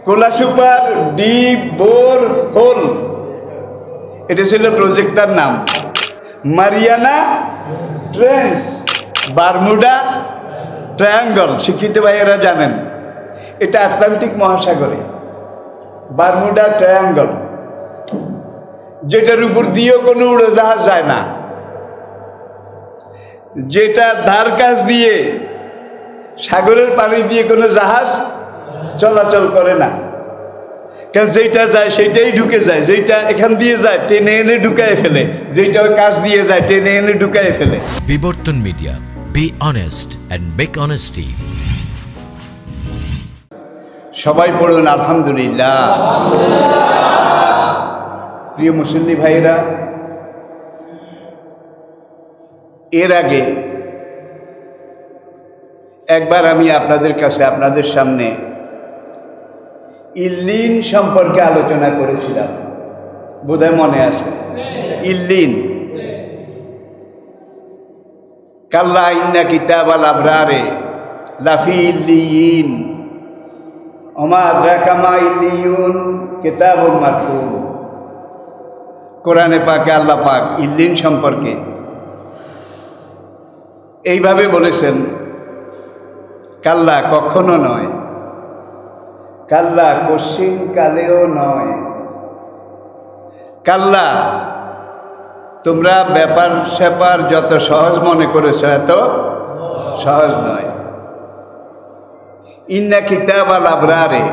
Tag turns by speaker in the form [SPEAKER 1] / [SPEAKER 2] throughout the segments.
[SPEAKER 1] কোলা super deep bore hole, এটা ছিল প্রজেক্টটার নাম। মারিয়ানা ট্রেঞ্চ, বারমুডা ট্রায়াঙ্গল, শিক্ষিত ভাইয়েরা জানেন এটা আটলান্টিক মহাসাগরে বারমুডা ট্রায়াঙ্গল, যেটার উপর দিয়েও কোনো উড়োজাহাজ যায় না, যেটা ধার কাছ দিয়ে সাগরের পানি দিয়ে কোনো জাহাজ চলাচল করে না। কারণ যেটা যায় সেটাই ঢুকে যায়, যেটা এখান দিয়ে যায় টেনে এনে ঢুকায় ফেলে, যেটা ওই কাছ দিয়ে যায় টেনে এনে ঢুকায় ফেলে।
[SPEAKER 2] বিবর্তন media, be honest and make honesty.
[SPEAKER 1] সবাই পড়ুন আলহামদুলিল্লাহ। প্রিয় মুসল্লি ভাইয়েরা, এর আগে একবার আমি আপনাদের কাছে, আপনাদের সামনে ইল্লিন সম্পর্কে আলোচনা করেছিলাম, বোধহয় মনে আছে। ইল্লিন, কাল্লা ইন্না কিতাবাল আবরারে লাফি ইল্লিয়িন ওমা আদরাকা মা ইল্লিয়ুন কিতাবুম মারকুম। কোরআনে পাকে আল্লাহ পাক ইল্লিন সম্পর্কে এইভাবে বলেছেন, কাল্লা কখনো নয়, কাল্লা কশিন কালেও নয়, কাল্লা তোমরা ব্যাপার স্যাপার যত সহজ মনে করেছ এত সহজ নয়। ইন্না কিতাবাল আবরারে,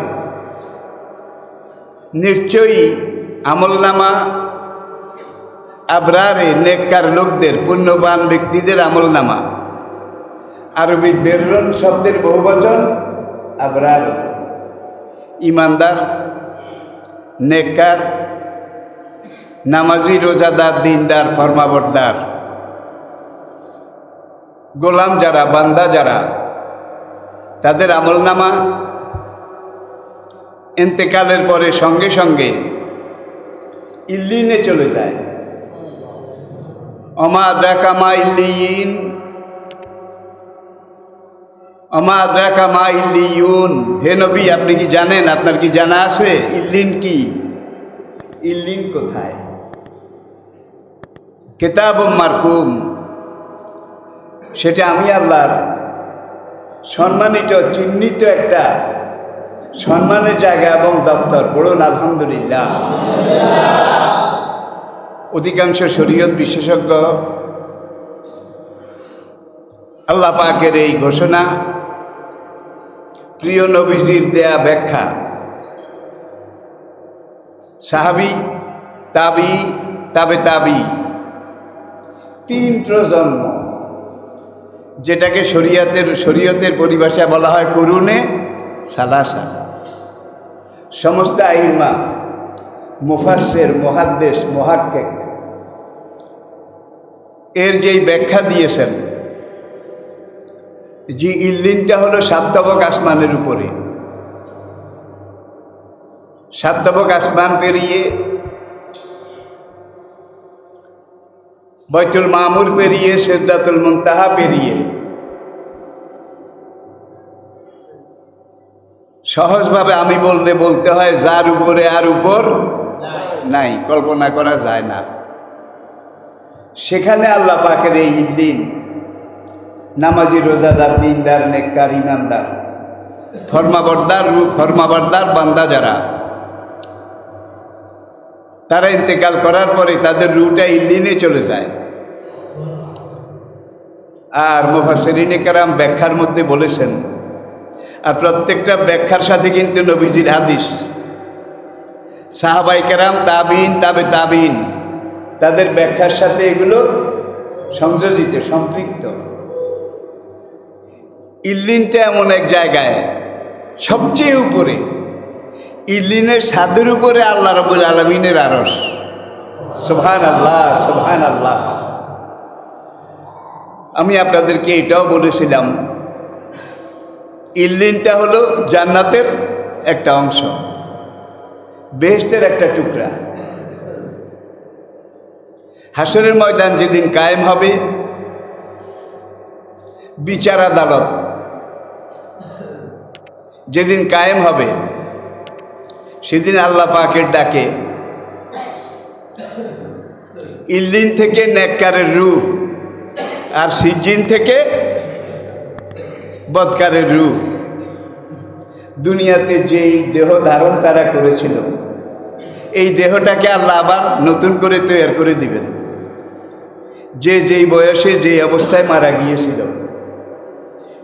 [SPEAKER 1] নিশ্চয়ই আমলনামা আবরারে নেককার লোকদের, পুণ্যবান ব্যক্তিদের আমলনামা। আরবি বেররন শব্দের বহুবচন আবরার, ইমানদার, নেককার, নামাজি, রোজাদার, দিনদার, ফরমাবরদার, গোলাম যারা, বান্দা যারা, তাদের আমলনামা ইন্তেকালের পরে সঙ্গে সঙ্গে ইল্লিনে চলে যায়। ওমা আদরাকা মা ইল্লিয়িন, ওমা আদরাকা মা ইল্লিয়ুন। হে নবী, আপনি কি জানেন, আপনার কি জানা আছে ইল্লিন কি? ইল্লিন কোথায়? কিতাবুম মারকুম, সেটা আমি আল্লাহর সম্মানিত, চিহ্নিত একটা সম্মানের জায়গা এবং দপ্তর। পড়ুন আলহামদুলিল্লাহ। অধিকাংশ শরীয়ত বিশেষজ্ঞ আল্লাহ পাকের এই ঘোষণা, প্রিয় নবীজির দেয়া ব্যাখ্যা, সাহাবী, তাবি, তাবে তাবি, 3 প্রজন্ম, যেটাকে শরীয়তের পরিভাষায় বলা হয় কুরুনে সালাসা। সমস্ত আইম্মা, মুফাসসির, মুহাদ্দিস, মুহাক্কিক এর যেই ব্যাখ্যা দিয়েছেন, যে ইল্লিনটা হলো 7 তবক আসমানের উপরে, 7 তবক আসমান পেরিয়ে, বাইতুল মামুর পেরিয়ে, সিদরাতুল মুনতাহা পেরিয়ে, সহজভাবে আমি বলতে হয় যার উপরে আর উপর নাই, কল্পনা করা যায় না। সেখানে আল্লাহ পাকের এই ইল্লিন, নামাজি, রোজাদার, দিনদার, নেককার, ইমানদার, ফরমাবরদার বান্দা যারা, তারা ইন্তেকাল করার পরে তাদের রুটা ইল্লিনে চলে যায়। আর মুফাসসিরিনে কেরাম ব্যাখ্যার মধ্যে বলেছেন, আর প্রত্যেকটা ব্যাখ্যার সাথে কিন্তু নবীজির হাদিস, সাহাবায়ে কেরাম, তাবিঈন, তাবে তাবিঈন, তাদের ব্যাখ্যার সাথে এগুলো সংযোজিত, সম্পৃক্ত। ইল্লিনটা এমন এক জায়গায় সবচেয়ে উপরে, ইল্লিনের ছাদের উপরে আল্লাহ রাব্বুল আলামিনের আরশ। সুবহানাল্লাহ, সুবহানাল্লাহ। আমি আপনাদেরকে এটাও বলেছিলাম, ইল্লিনটা হলো জান্নাতের একটা অংশ, বেহেশতের একটা টুকরা। হাসরের ময়দান যেদিন কায়েম হবে, বিচার আদালত যেদিন কায়েম হবে, সেদিন আল্লাহ পাকের ডাকে ইল্লিন থেকে নেককারের রূহ আর সিজ্জিন থেকে বদকারের রূহ দুনিয়াতে যেই দেহ ধারণ তারা করেছিল এই দেহটাকে আল্লাহ আবার নতুন করে তৈরি করে দিবেন। যে যেই বয়সে যেই অবস্থায় মারা গিয়েছিল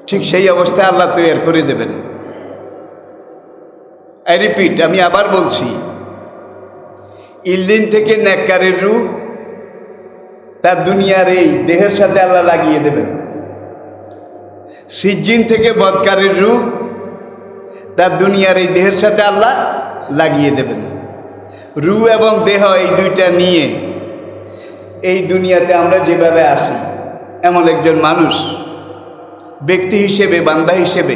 [SPEAKER 1] ঠিক সেই অবস্থায় আল্লাহ তৈরি করে দেবেন। আই রিপিট, আমি আবার বলছি, ইল্লিন থেকে নেককারের রূহ তার দুনিয়ার এই দেহের সাথে আল্লাহ লাগিয়ে দেবেন। সিজ্জিন থেকে বদকারের রূহ তার দুনিয়ার এই দেহের সাথে আল্লাহ লাগিয়ে দেবেন। রূহ এবং দেহ এই দুইটা নিয়ে এই দুনিয়াতে আমরা যেভাবে আসি এমন একজন মানুষ ব্যক্তি হিসেবে, বান্দা হিসেবে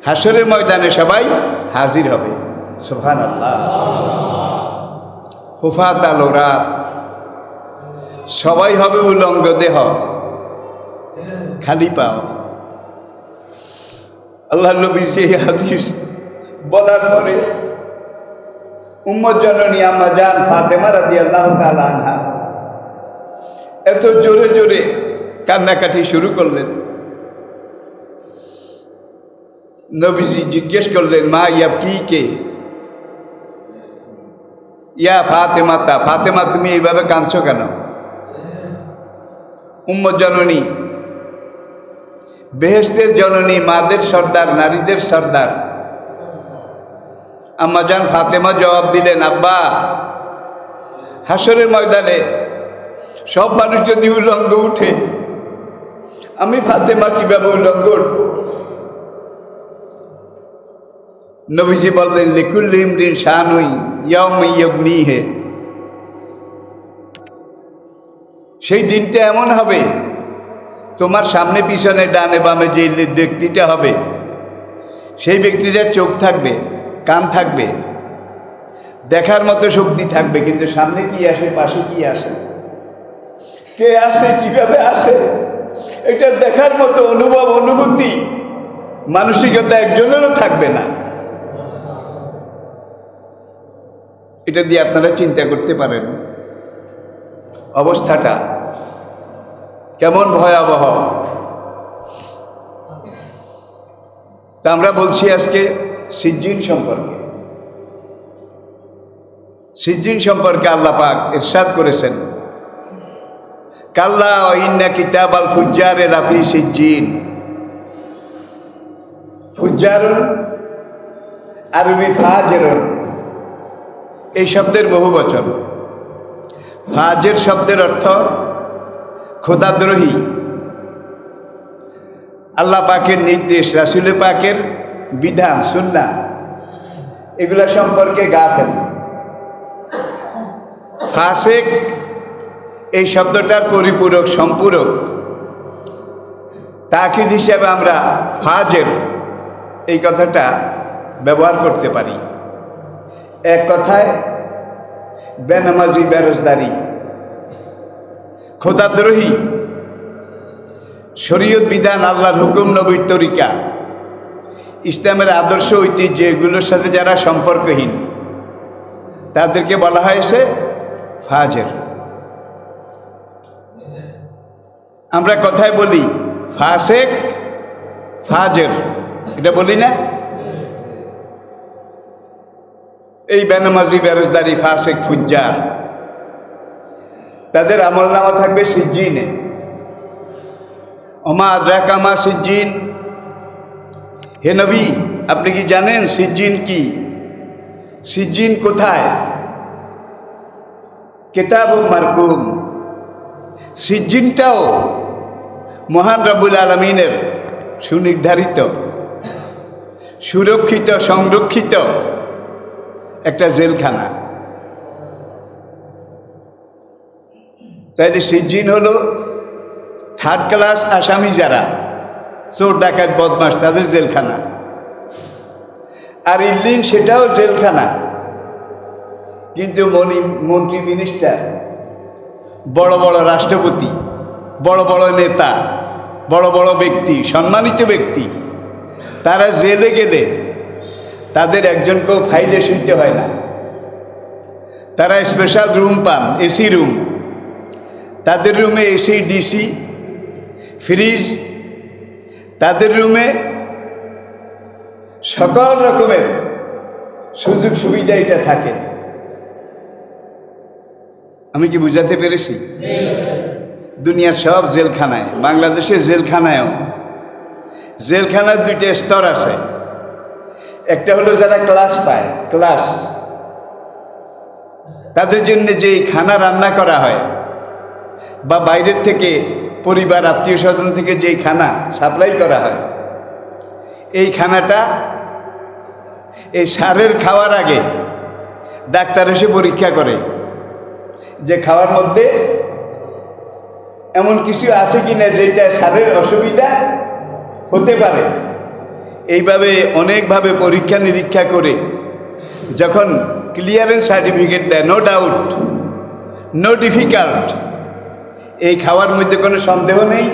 [SPEAKER 1] হাসরের ময়দানে সবাই হাজির হবে। সুবহানাল্লাহ। হুফাত আল-উরাত, সবাই হবে উলঙ্গ দেহ, খালি পাও। আল্লাহ নবী সেই হাদিস বলার পরে উম্মত জননী আম্মা জান ফাতেমা রাদিয়াল্লাহু তাআলা আনহা এত জোরে জোরে কান্নাকাটি শুরু করলেন। নবীজি জিজ্ঞেস করলেন, মা ইয়াবকি কে? ইয়া ফাতেমাতা, ফাতেমা তুমি এইভাবে কাঁদছো কেন? উম্মত জননী, বেহেশতের জননী, মাদের সর্দার, নারীদের সর্দার আম্মাজান ফাতেমা জবাব দিলেন, আব্বা, হাসরের ময়দানে সব মানুষ যদি উলঙ্গ উঠে, আমি ফাতেমা কিভাবে উলঙ্গ উঠব? নবীজি বললেন, লিকুল্লি ইমরিন শানুই ইয়াউমা ইয়াবনিহি, সেই দিনটা এমন হবে তোমার সামনে পিছনে ডানে বামে যে ব্যক্তিটা হবে সেই ব্যক্তিটার চোখ থাকবে, কান থাকবে, দেখার মতো শক্তি থাকবে, কিন্তু সামনে কি আসে, পাশে কি আসে, কে আসে, কিভাবে আসে, এটা দেখার মতো অনুভব, অনুভূতি, মানসিকতা একজনেরও থাকবে না। এটা দিয়ে আপনারা চিন্তা করতে পারেন অবস্থাটা কেমন ভয়াবহ। তা আমরা বলছি আজকে সিজ্জিন সম্পর্কে। সিজ্জিন সম্পর্কে আল্লাহ পাক ইরশাদ করেছেন, কাল্লা ওয়া ইন্না কিতাবাল ফুজ্জারে লাফি সিজ্জিন। ফুজ্জারুন আরবি ফাজেরুন, এই শব্দের বহু বচন। ফাজের শব্দের অর্থ খোদাদ্রোহী, আল্লাহ পাকের নির্দেশ, রাসূল পাকের বিধান, সুন্নাহ, এগুলা সম্পর্কে গাফেল। ফাসেক এই শব্দটার পরিপূরক, সম্পূরক, তাকিদ হিসাবে আমরা ফাজের এই কথাটা ব্যবহার করতে পারি। এক কথায় বেনামাজি, বেরোজগারি, খোদাদ্রোহী, শরীয়ত বিধান, আল্লাহর হুকুম, নবীর তরিকা, ইসলামের আদর্শ, ঐতিহ্য, এগুলোর সাথে যারা সম্পর্কহীন তাদেরকে বলা হয়েছে ফাজের। আমরা কথায় বলি ফাসেক, ফাজের, এটা বলি না? এই বেনামাজি, বেরোজগারি, ফাসেক, ফুজ্জার, তাদের আমলনামা থাকবে সিজ্জিনে। ওমা আদরাকা মা সিজ্জিন, হে নবী আপনি কি জানেন সিজ্জিন কি? সিজ্জিন কোথায়? কিতাবুম মারকুম। সিজ্জিনটাও মহান রব্বুল আলামিনের সুনির্ধারিত, সুরক্ষিত, সংরক্ষিত একটা জেলখানা। তাইলে সিজ্জিন হলো থার্ড ক্লাস আসামি, যারা চোর ডাকাত বদমাস, তাদের জেলখানা। আর ইল্লিন সেটাও জেলখানা, কিন্তু মন্ত্রী, মিনিস্টার, বড় বড় রাষ্ট্রপতি, বড় বড় নেতা, বড় বড় ব্যক্তি, সম্মানিত ব্যক্তি, তারা জেলে গেলে তাদের একজনকেও ফাইলে শুইতে হয় না, তারা স্পেশাল রুম পান, এসি রুম। তাদের রুমে এসি, ডিসি, ফ্রিজ, তাদের রুমে সকল রকমের সুযোগ সুবিধা এটা থাকে। আমি কি বুঝাতে পেরেছি? দুনিয়ার সব জেলখানায়, বাংলাদেশের জেলখানার দুইটা স্তর আছে। একটা হলো যারা ক্লাস পায়, ক্লাস, তাদের জন্য যে খানা রান্না করা হয় বা বাইরের থেকে পরিবার আত্মীয় স্বজন থেকে যেই খানা সাপ্লাই করা হয়, এই খানাটা এই স্যারের খাওয়ার আগে ডাক্তার এসে পরীক্ষা করে যে খাওয়ার মধ্যে এমন কিছু আছে কিনা যেটা স্যারের অসুবিধা হতে পারে। এইভাবে অনেকভাবে পরীক্ষা নিরীক্ষা করে যখন ক্লিয়ারেন্স সার্টিফিকেট দেয়, নো ডাউট, নো ডিফিকাল্ট, এই খাওয়ার মধ্যে কোনো সন্দেহ নেই,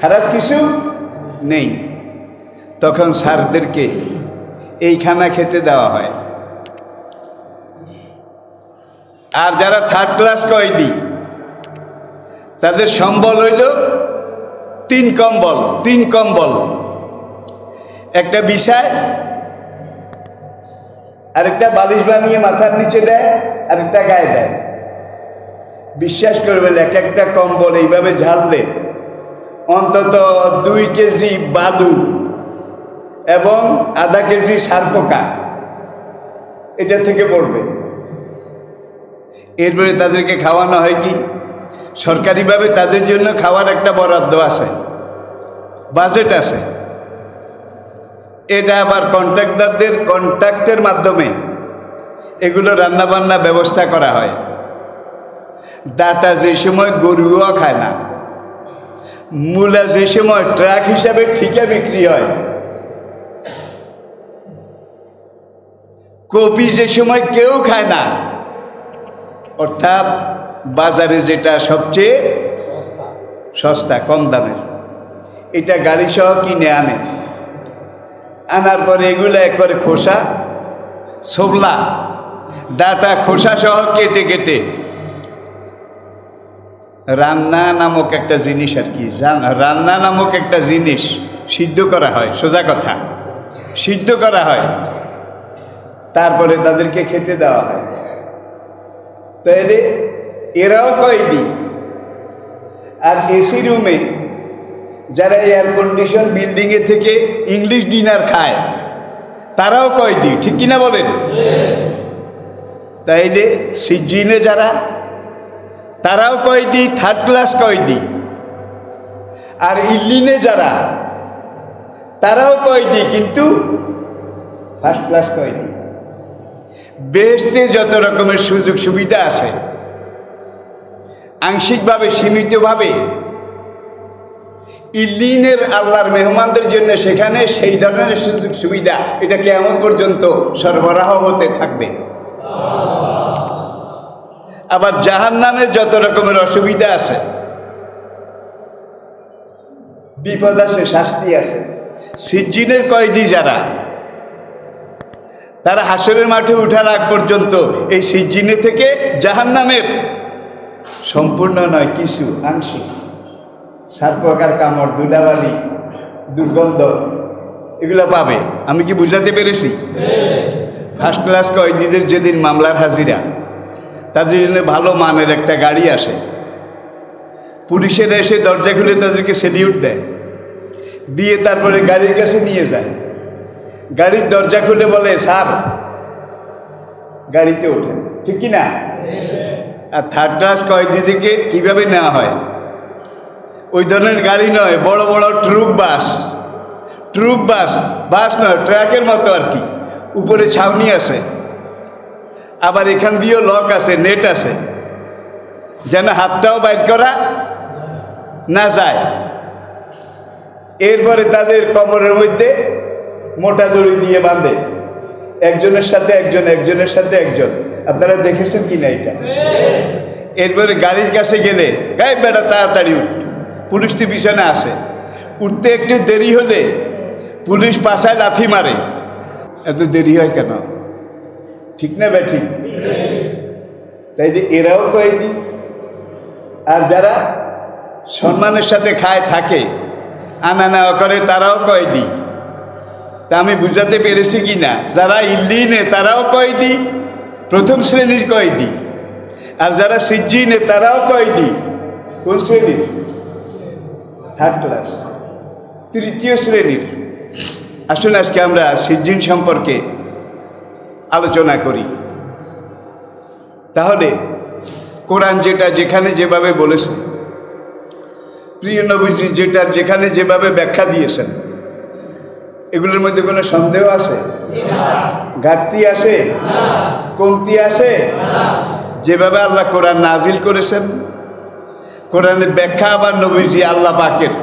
[SPEAKER 1] খারাপ কিছু নেই, তখন স্যারদেরকে এই খানা খেতে দেওয়া হয়। আর যারা থার্ড ক্লাস কয়েদি, তাদের সম্বল হইল তিন কম্বল, একটা বিছায়, আরেকটা বালিশ বানিয়ে মাথার নিচে দেয়, আরেকটা গায়ে দেয়। বিশ্বাস করবেন, এক একটা কম্বল এইভাবে ঝাড়লে অন্তত 2 কেজি বালু এবং আধা কেজি সারপোকা এটা থেকে পড়বে। এরপরে তাদেরকে খাওয়ানো হয় কি, সরকারিভাবে তাদের জন্য খাওয়ার একটা বরাদ্দ আছে, বাজেট আছে। এটা আবার কন্ট্রাক্টরদের কন্ট্রাক্টের মাধ্যমে এগুলো রান্নাবান্না ব্যবস্থা করা হয়। ডাটা যে সময় গরুও খায় না, মূলা যে সময় ট্রাক হিসাবে ঠিকা বিক্রি হয়, কপি যে সময় কেউ খায় না, অর্থাৎ বাজারে যেটা সবচেয়ে সস্তা কম দামের, এটা গাড়ি সহ কিনে আনার পরে এগুলো একবারে খোসা, ছোবলা, ডাটা খোসা সহ কেটে কেটে রান্না নামক একটা জিনিস, আর কি রান্না নামক একটা জিনিস সিদ্ধ করা হয়, সোজা কথা সিদ্ধ করা হয়, তারপরে তাদেরকে খেতে দেওয়া হয়। তাইলে এরাও কয়েদি। আর এসি রুমে যারা এয়ার কন্ডিশন বিল্ডিংয়ে থেকে ইংলিশ ডিনার খায়, তারাও কয়েদি, ঠিক কিনা বলেন? তাইলে সিজিনে যারা, তারাও কয়েদি, থার্ড ক্লাস কয়েদি। আর ইল্লিনে যারা, তারাও কয়েদি, কিন্তু ফার্স্ট ক্লাস কয়েদি। বেহেশতে যত রকমের সুযোগ সুবিধা আছে, আংশিকভাবে সীমিতভাবে ইল্লিনের আল্লাহর মেহমানদের জন্য সেখানে সেই ধরনের সুযোগ সুবিধা এটা কিয়ামত পর্যন্ত সরবরাহ হতে থাকবে। আবার জাহান্নামে যত রকমের অসুবিধা আছে, বিপদ আছে, শাস্তি আছে, সিজ্জিনের কয়েদি যারা, তারা হাসরের মাঠে উঠার আগ পর্যন্ত এই সিজ্জিনে থেকে জাহান্নামের সম্পূর্ণ নয়, কিছু আংশিক সারপোকার কামড়, ধুলাবালি, দুর্গন্ধ এগুলো পাবে। আমি কি বুঝাতে পেরেছি? ফার্স্ট ক্লাস কয়েদিদের যেদিন মামলার হাজিরা, তাদের জন্য ভালো মানের একটা গাড়ি আসে, পুলিশেরা এসে দরজা খুলে তাদেরকে সেলিউট দেয়, দিয়ে তারপরে গাড়ির কাছে নিয়ে যায়। গাড়ির দরজা খুলে বলে, স্যার গাড়িতে ওঠেন, ঠিক কিনা? আর থার্ড ক্লাস কয়েদিদেরকে কীভাবে নেওয়া হয়? ওই ধরনের গাড়ি নয়, বড় বড় ট্রুপ বাস নয়, ট্রাকের মতো আর কি, উপরে ছাউনি আছে, আবার এখান দিয়েও লক আছে, নেট আছে, যেন হাতটাও বাইর করা না যায়। এরপরে তাদের কোমরের মধ্যে মোটা দড়ি দিয়ে বাঁধে, একজনের সাথে একজন, একজনের সাথে একজন। আপনারা দেখেছেন কিনা এটা? এরপরে গাড়ির কাছে গেলে, গায়ে বেটা তাড়াতাড়ি উঠ, পুলিশটি পিছনে আসে, উঠতে একটু দেরি হলে পুলিশ পাশায় লাথি মারে, এত দেরি হয় কেন? ঠিক না ভাই? ঠিক। তাই যে এরাও কয়েদি, আর যারা সম্মানের সাথে খায় থাকে, আনা নেওয়া করে, তারাও কয়েদি। তা আমি বুঝাতে পেরেছি কি না? যারা ইল্লিনে তারাও কয়েদি, প্রথম শ্রেণীর কয়েদি, আর যারা সিজ্জিনে তারাও কয়েদি। কোন শ্রেণীর? থার্ড ক্লাস, তৃতীয় শ্রেণীর। আসুন আজকে আমরা সিজ্জিন সম্পর্কে আলোচনা করি। তাহলে কোরআন যেটা যেখানে যেভাবে বলেছে, প্রিয় নবীজি যেটার যেখানে যেভাবে ব্যাখ্যা দিয়েছেন, এগুলোর মধ্যে কোনো সন্দেহ আছে? ঘাটতি আছে? কমতি আছে? যেভাবে আল্লাহ কোরআন নাজিল করেছেন, কোরআনের ব্যাখ্যা আবার নবীজি আল্লাহ পাকের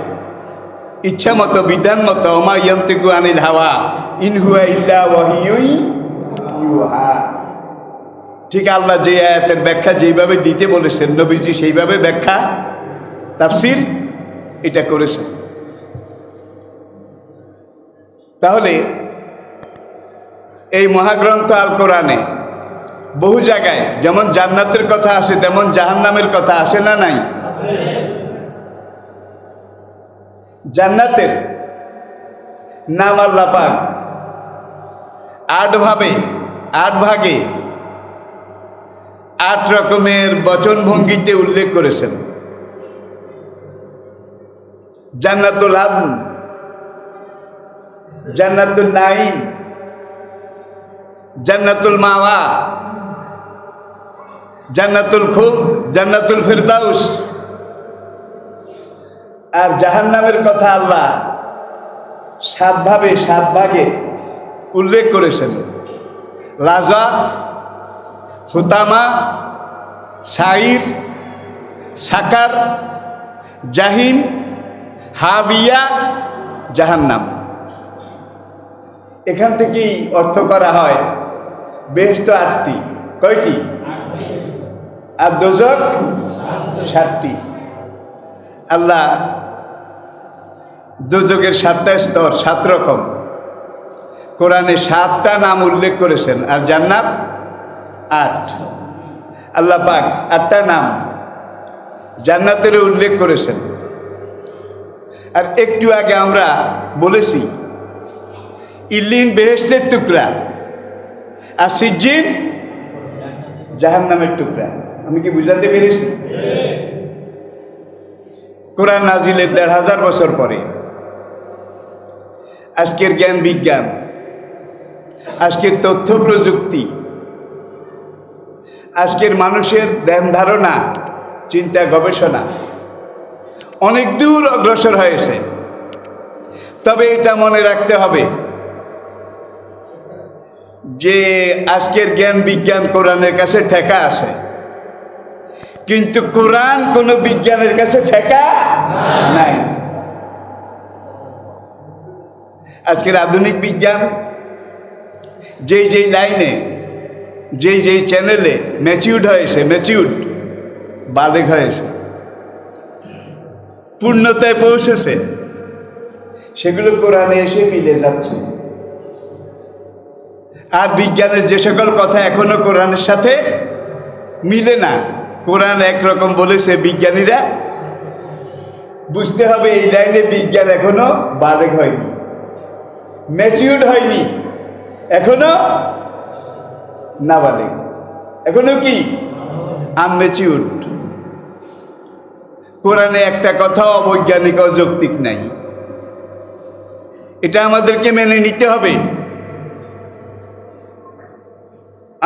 [SPEAKER 1] ইচ্ছা মতো, বিধান মতো, ওমা ইয়ান্তিকু আনিল হাওয়া ইন হুয়া ইল্লা ওয়াহিয়ুন ইউহা। ঠিক আল্লাহ যে আয়াতের ব্যাখ্যা যেইভাবে দিতে বলেছেন, নবীজি সেইভাবে ব্যাখ্যা তাফসির এটা করেছেন। তাহলে এই মহাগ্রন্থ আল কোরআনে বহু জায়গায় যেমন জান্নাতের কথা আসে, তেমন জাহান্নামের কথা আসে না নাই? জান্নাতের নাম আল্লাহ পাক 8 ভাগে 8 রকমের বচন ভঙ্গিতে উল্লেখ করেছেন। জান্নাতুল আদন, জান্নাতুল নাঈম, জান্নাতুল মাওয়া, জান্নাতুল খুলদ, জান্নাতুল ফিরদাউস। আর জাহান্নামের কথা আল্লাহ 7 ভাগে উল্লেখ করেছেন। লাজা, হুতামা, সাইর, সাকার, জাহিম, হাবিয়া, জাহান্নাম। এখান থেকেই অর্থ করা হয় বেহেশত 8টি। কয়টি? আর দোজখ 7টি। আল্লাহ দোজখের 7টা স্তর, 7 রকম। কোরআনে 7টা নাম উল্লেখ করেছেন, আর জান্নাত 8। আল্লাহ পাক 8টা নাম জান্নাতের উল্লেখ করেছেন। আর একটু আগে আমরা বলেছি ইল্লিন বেহেশতের টুকরা, আর সিজ্জিন জাহান্নামের টুকরা। আমি কি বুঝাতে পেরেছি? কোরআন নাজিলের 1500 বছর পরে আজকের জ্ঞান বিজ্ঞান, আজকের তথ্য প্রযুক্তি, আজকের মানুষের ধ্যান ধারণা, চিন্তা, গবেষণা অনেক দূর অগ্রসর হয়েছে। তবে এটা মনে রাখতে হবে যে আজকের জ্ঞান বিজ্ঞান কোরআনের কাছে ঠেকা আছে, কিন্তু কোরআন কোনো বিজ্ঞানের কাছে ঠেকা নাই। আজকের আধুনিক বিজ্ঞান যেই লাইনে, যেই চ্যানেলে ম্যাচিউর্ড হয়েছে, বালেগ হয়েছে, পূর্ণতায় পৌঁছেছে, সেগুলো কোরআনে এসে মিলে যাচ্ছে। আর বিজ্ঞানের যে সকল কথা এখনো কোরআনের সাথে মিলে না, কোরআন একরকম বলেছে, বিজ্ঞানীরা বুঝতে হবে এই লাইনে বিজ্ঞান এখনো বালেগ হয়নি, ম্যাচিউর্ড হয়নি, এখনো নাবালেগ, এখনো কি আনম্যাচিউর্ড। কোরআনে একটা কথাও অবৈজ্ঞানিক, অযৌক্তিক নাই। এটা আমাদেরকে মেনে নিতে হবে।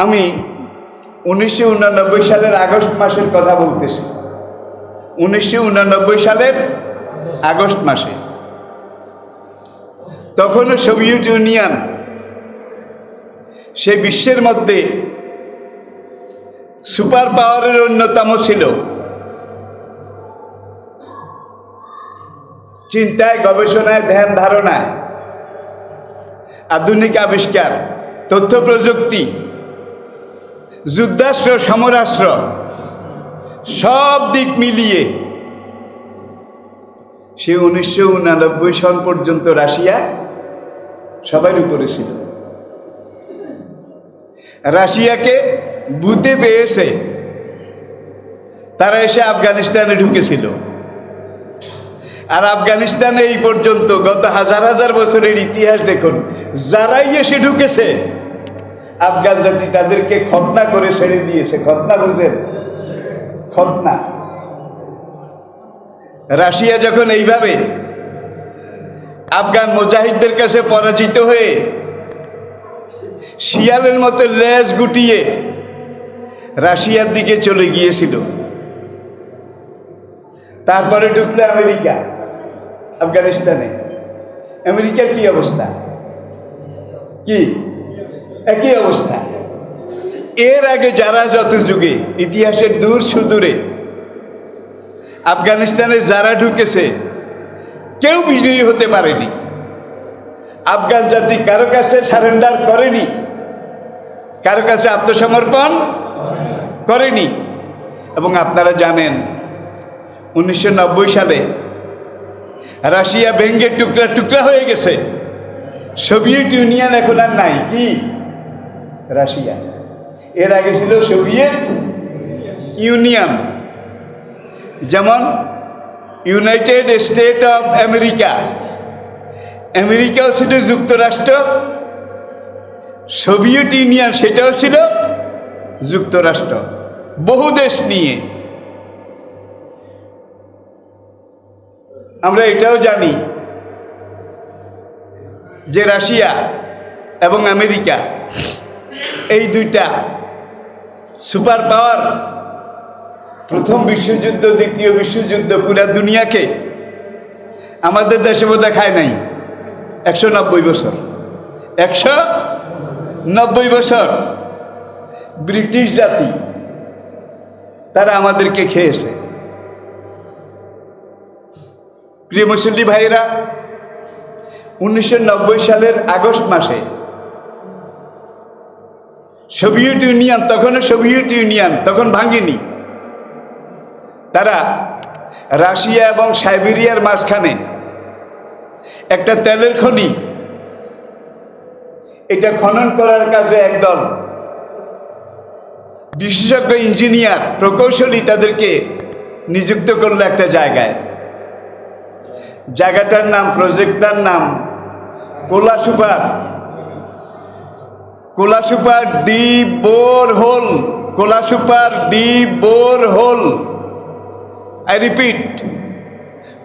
[SPEAKER 1] আমি 1989 সালের আগস্ট মাসের কথা বলতেছি। 1989 সালের আগস্ট মাসে, তখনও সোভিয়েত ইউনিয়ন সে বিশ্বের মধ্যে সুপার পাওয়ারের অন্যতম ছিল। চিন্তায়, গবেষণায়, ধ্যান ধারণায়, আধুনিক আবিষ্কার, তথ্য প্রযুক্তি, যুদ্ধাস্ত্র, সমরাস্ত্র, সব দিক মিলিয়ে সে 1989 সন পর্যন্ত রাশিয়া সবার উপরে ছিল। রাশিয়াকে বুতে পেয়েছে, তারা এসে আফগানিস্তানে ঢুকেছিল। আর আফগানিস্তানে এই পর্যন্ত গত হাজার হাজার বছরের ইতিহাস দেখুন, যারাই এসে ঢুকেছে আফগান জাতি তাদেরকে খতনা করে ছেড়ে দিয়েছে। খতনা বুঝেন? খতনা। রাশিয়া যখন এইভাবে আফগান মুজাহিদদের কাছে পরাজিত হয়ে শিয়ালের মতো লেজ গুটিয়ে রাশিয়ার দিকে চলে গিয়েছিল, তারপরে ঢুকলো আমেরিকা আফগানিস্তানে। আমেরিকার কি অবস্থা? কি একই অবস্থা। এর আগে যারা যত যুগে ইতিহাসের দূর সুদূরে আফগানিস্তানে যারা ঢুকেছে কেউ বিজয়ী হতে পারেনি। আফগান জাতি কারো কাছে সারেন্ডার করেনি, কারো কাছে আত্মসমর্পণ করেনি। এবং আপনারা জানেন 1990 সালে রাশিয়া ভেঙ্গে টুকরা টুকরা হয়ে গেছে। সোভিয়েত ইউনিয়ন এখন আর নাই। কি রাশিয়া? এর আগে ছিল সোভিয়েত ইউনিয়ন। যেমন ইউনাইটেড স্টেট অফ আমেরিকা, আমেরিকাও ছিল যুক্তরাষ্ট্র, সোভিয়েত ইউনিয়ন সেটাও ছিল যুক্তরাষ্ট্র, বহু দেশ নিয়ে। আমরা এটাও জানি যে রাশিয়া এবং আমেরিকা এই দুইটা সুপার পাওয়ার প্রথম বিশ্বযুদ্ধ, দ্বিতীয় বিশ্বযুদ্ধ পুরা দুনিয়াকে আমাদের দেশে বোধহয় খায় নাই 190 বছর। 190 বছর ব্রিটিশ জাতি তারা আমাদেরকে খেয়েছে। প্রিয় মুসল্লি ভাইয়েরা, 1990 সালের আগস্ট মাসে সোভিয়েত ইউনিয়ন, তখনও সোভিয়েত ইউনিয়ন তখন ভাঙেনি, তারা রাশিয়া এবং সাইবেরিয়ার মাঝখানে একটা তেলের খনি, এটা খনন করার কাজে একদল বিশেষজ্ঞ ইঞ্জিনিয়ার, প্রকৌশলী তাদেরকে নিযুক্ত করলো একটা জায়গায়। জায়গাটার নাম, প্রজেক্টটার নাম Kola super, Kola super deep bore hole, Kola super deep bore hole. I repeat,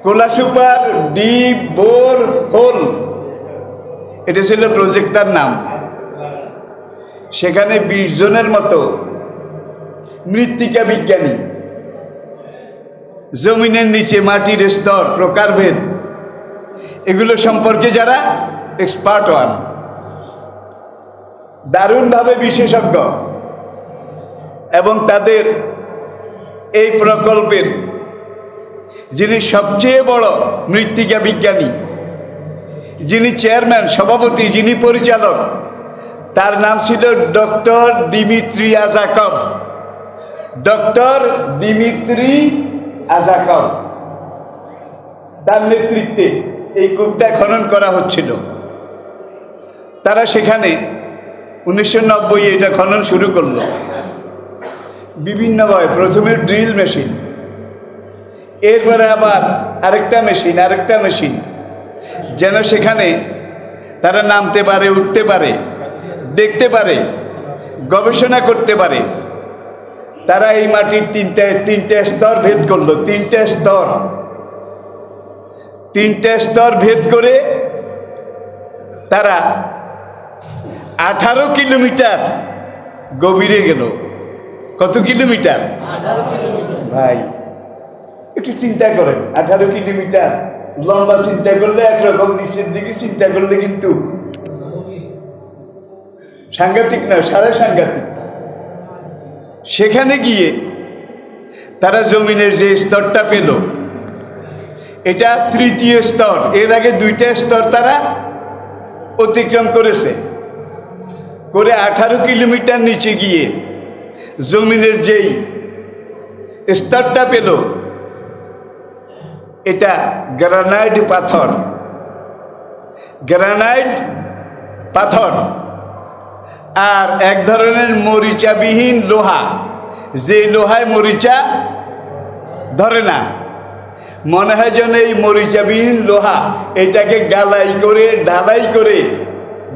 [SPEAKER 1] Kola super deep bore hole, এটা ছিল প্রজেক্টটার নাম। সেখানে 20 জনের মতো মৃত্তিকা বিজ্ঞানী, জমিনের নিচে মাটির স্তর, প্রকারভেদ, এগুলো সম্পর্কে যারা এক্সপার্ট হন, দারুণভাবে বিশেষজ্ঞ, এবং তাদের এই প্রকল্পের যিনি সবচেয়ে বড় মৃত্তিকা বিজ্ঞানী, যিনি চেয়ারম্যান, সভাপতি, যিনি পরিচালক, তার নাম ছিল ডক্টর দিমিত্রি আজাকভ। ডক্টর দিমিত্রি আজাকভ, তার নেতৃত্বে এই কূপটা খনন করা হচ্ছিল। তারা সেখানে 1990 এটা খনন শুরু করলো বিভিন্নভাবে। প্রথমে ড্রিল মেশিন, এরপরে আবার আরেকটা মেশিন, যেন সেখানে তারা নামতে পারে, উঠতে পারে, দেখতে পারে, গবেষণা করতে পারে। তারা এই মাটির তিনটে স্তর ভেদ করলো, তিনটে স্তর ভেদ করে তারা 18 কিলোমিটার গভীরে গেল। কত কিলোমিটার ভাই? একটু চিন্তা করেন, 18 কিলোমিটার লম্বা চিন্তা করলে একরকম, নিচের দিকে চিন্তা করলে কিন্তু সাংঘাতিক না, সাড়ে সাংঘাতিক। সেখানে গিয়ে তারা জমিনের যে স্তরটা পেল, এটা তৃতীয় স্তর। এর আগে 2টা স্তর তারা অতিক্রম করেছে, করে 18 কিলোমিটার নিচে গিয়ে জমিনের যেই স্তরটা পেল, এটা গ্রানাইট পাথর। আর এক ধরনের মরিচাবিহীন লোহা, যে লোহায় মরিচা ধরে না। মনে হয় যেন এই মরিচাবিহীন লোহা এটাকে গালাই করে ঢালাই করে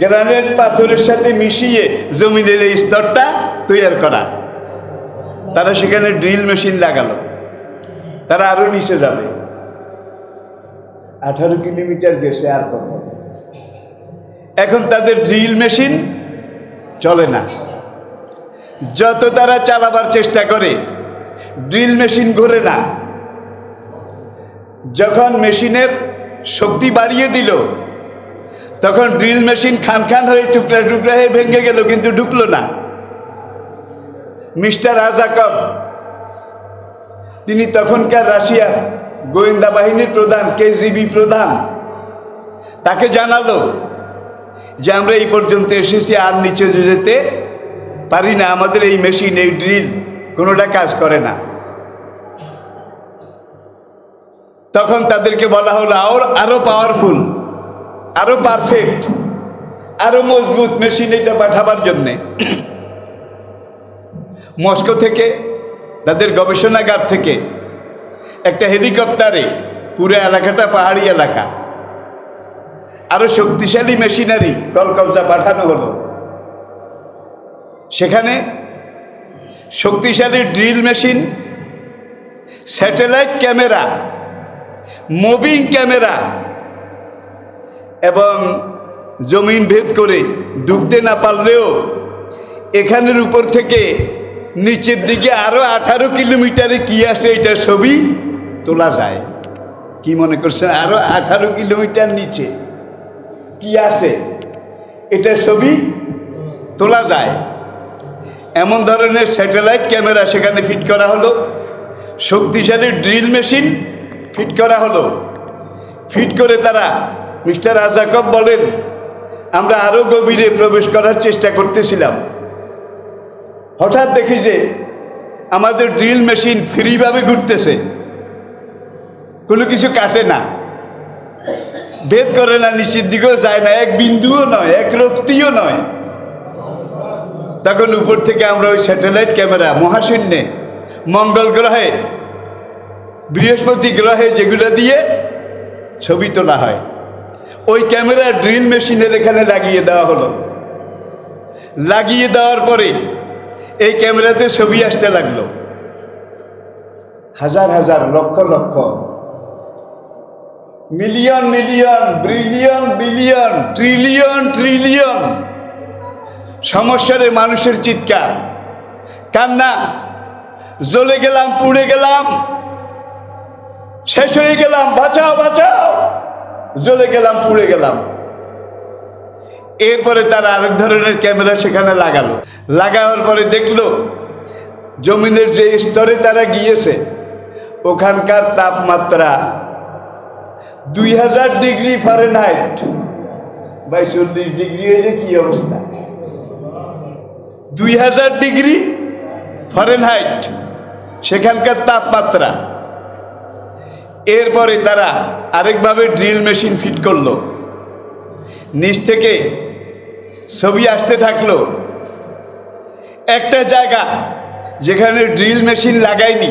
[SPEAKER 1] গ্রানাইট পাথরের সাথে মিশিয়ে জমিনের এই স্তরটা তৈরি করা। তারা সেখানে ড্রিল মেশিন লাগালো, তারা আরো নিচে যাবে। 18 কিলোমিটার গেছে, আর কত? এখন তাদের ড্রিল মেশিন চলে না। যত তারা চালাবার চেষ্টা করে ড্রিল মেশিন ঘোরে না। যখন মেশিনের শক্তি বাড়িয়ে দিল তখন ড্রিল মেশিন খান খান হয়ে টুকরা টুকরা হয়ে ভেঙে গেল, কিন্তু ঢুকলো না। মিস্টার আজাকব, তিনি তখনকার রাশিয়ার গোয়েন্দা বাহিনীর প্রধান, কেজিবি প্রধান, তাকে জানালো যে আমরা এই পর্যন্ত এসেছি, আর নিচে যেতে পারি না, আমাদের এই মেশিন, এই ড্রিল কোনোটা কাজ করে না। তখন তাদেরকে বলা হলো আরো পাওয়ারফুল, আরো পারফেক্ট, আরো মজবুত মেশিন এটা পাঠাবার জন্যে। মস্কো থেকে, তাদের গবেষণাগার থেকে একটা হেলিকপ্টারে, পুরো এলাকাটা পাহাড়ি এলাকা, আরো শক্তিশালী মেশিনারি কলকবজা পাঠানো হলো। সেখানে শক্তিশালী drill machine, satellite camera, moving camera এবং জমিন ভেদ করে ডুবতে না পারলেও এখানের উপর থেকে নিচের দিকে আরো 18 কিলোমিটারে কি আছে এটার ছবি তোলা যায়। কি মনে করছেন? আরো 18 কিলোমিটার নিচে কি আছে এটার ছবি তোলা যায়। এমন ধরনের স্যাটেলাইট ক্যামেরা সেখানে ফিট করা হলো, শক্তিশালী ড্রিল মেশিন ফিট করা হলো। ফিট করে তারা, মিস্টার আজাকব বলেন, আমরা আরো গভীরে প্রবেশ করার চেষ্টা করতেছিলাম। হঠাৎ দেখি যে আমাদের ড্রিল মেশিন ফ্রিভাবে ঘুরতেছে, কোনো কিছু কাটে না, ভেদ করে না, নিচের দিকেও যায় না, এক বিন্দুও নয়, এক রত্তিও নয়। তখন উপর থেকে আমরা ওই স্যাটেলাইট ক্যামেরা মহাশূন্যে, মঙ্গল গ্রহে, বৃহস্পতি গ্রহে যেগুলো দিয়ে ছবি তোলা হয়, ওই ক্যামেরা ড্রিল মেশিনের এখানে লাগিয়ে দেওয়া হলো। লাগিয়ে দেওয়ার পরে এই ক্যামেরাতে ছবি আসতে লাগলো, হাজার হাজার, লক্ষ লক্ষ, million million, billion billion, trillion trillion সমস্যারে মানুষের চিৎকার, কান্না, জ্বলে গেলাম, পুড়ে গেলাম, শেষ হয়ে গেলাম, বাঁচাও বাঁচাও, জ্বলে গেলাম, পুড়ে গেলাম। এরপরে তারা আরেক ধরনের ক্যামেরা সেখানে লাগালো। লাগানোর পরে দেখলো জমিনের যে স্তরে তারা গিয়েছে ওখানকার তাপমাত্রা 2000 ডিগ্রি ফারেনহাইট, 42 ডিগ্রি হইলে কি অবস্থা? 2000 ডিগ্রি ফারেনহাইট সেখানকার তাপমাত্রা। এরপরে তারা আরেকভাবে ড্রিল মেশিন ফিট করলো, নিচ থেকে ছবি আসতে থাকলো। একটা জায়গা যেখানে ড্রিল মেশিন লাগায়নি,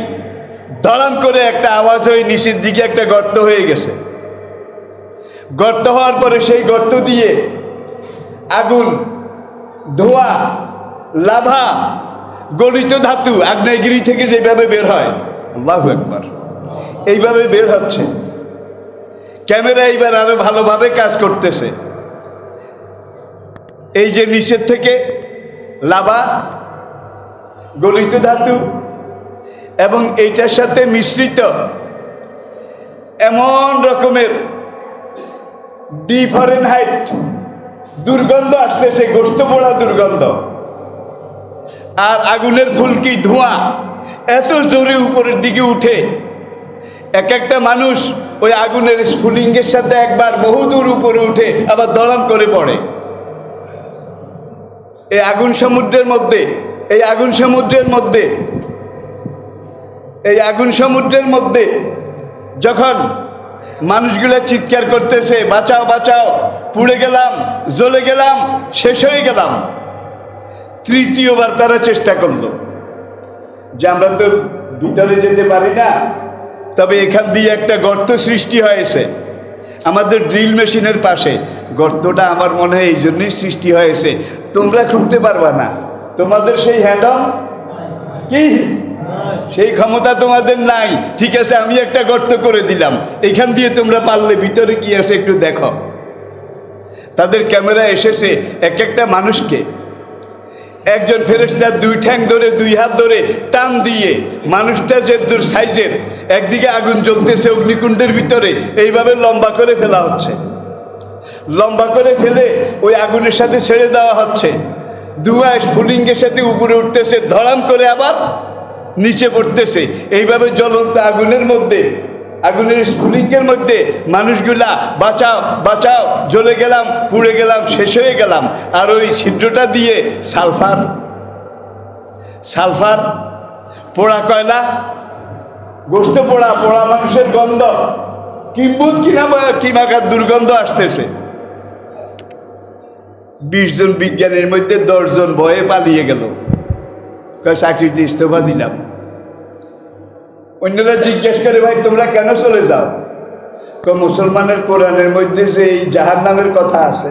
[SPEAKER 1] ধড়াম করে একটা আওয়াজ হয়ে নিচের দিকে একটা গর্ত হয়ে গেছে। গর্ত হওয়ার পরে সেই গর্ত দিয়ে আগুন, ধোঁয়া, লাভা, গলিত ধাতু আগ্নেয়গিরি থেকে যেভাবে বের হয়, আল্লাহু আকবার, এইভাবে বের হচ্ছে। ক্যামেরা এইবার আরো ভালোভাবে কাজ করতেছে। এই যে নিচের থেকে লাভা, গলিত ধাতু এবং এইটার সাথে মিশ্রিত এমন রকমের ডিফারেনহাইট দুর্গন্ধ আসতেছে, গোস্ত পোড়া দুর্গন্ধ, আর আগুনের ফুলকি, ধোঁয়া এত জোরে উপরের দিকে উঠে, এক একটা মানুষ ওই আগুনের স্ফুলিঙ্গের সাথে একবার বহুদূর উপরে উঠে আবার দড়াম করে পড়ে। এই আগুন সমুদ্রের মধ্যে, এই আগুন সমুদ্রের মধ্যে, এই আগুন সমুদ্রের মধ্যে যখন মানুষগুলো চিৎকার করতেছে, বাঁচাও বাঁচাও, পুড়ে গেলাম, জ্বলে গেলাম, শেষ হয়ে গেলাম, তৃতীয়বার তারা চেষ্টা করলো যে আমরা তো ভিতরে যেতে পারি না, তবে এখান দিয়ে একটা গর্ত সৃষ্টি হয়েছে আমাদের ড্রিল মেশিনের পাশে। গর্তটা আমার মনে হয় এই জন্যই সৃষ্টি হয়েছে, তোমরা খুঁজতে পারবা না, তোমাদের সেই হ্যান্ডম কি সেই ক্ষমতা তোমাদের নাই। ঠিক আছে, আমি একটা গর্ত করে দিলাম, এখান দিয়ে তোমরা পারলে ভিতরে কি আছে একটু দেখো। তাদের ক্যামেরা এসেছে এক একটা মানুষকে, একজন ফেরেশতা দুই ঠ্যাং ধরে দুই হাত ধরে টান দিয়ে মানুষটা যে দূর সাইজের, একদিকে আগুন জ্বলতেছে অগ্নিকুণ্ডের ভিতরে, এইভাবে লম্বা করে ফেলা হচ্ছে, লম্বা করে ফেলে ওই আগুনের সাথে ছেড়ে দেওয়া হচ্ছে। ধোঁয়া স্ফুলিঙ্গের সাথে উপরে উঠতেছে, ধরাম করে আবার নিচে পড়তেছে। এইভাবে জ্বলন্ত আগুনের মধ্যে, আগুনের স্ফুলিঙ্গের মধ্যে মানুষগুলা বাঁচাও বাঁচাও, জ্বলে গেলাম, পুড়ে গেলাম, শেষ হয়ে গেলাম। আর ওই ছিদ্রটা দিয়ে সালফার, সালফার পোড়া কয়লা, গোস্ত পোড়া, পোড়া মানুষের গন্ধ, কিম্বুত কিমাকার দুর্গন্ধ আসতেছে। 20 জন বিজ্ঞানীর মধ্যে 10 জন ভয়ে পালিয়ে গেল, চাকরিতে ইস্তফা দিলাম। অন্যরা জিজ্ঞেস করে, ভাই তোমরা কেন চলে যাও? মুসলমানের কোরআনের মধ্যে যে এই জাহান্নামের কথা আছে,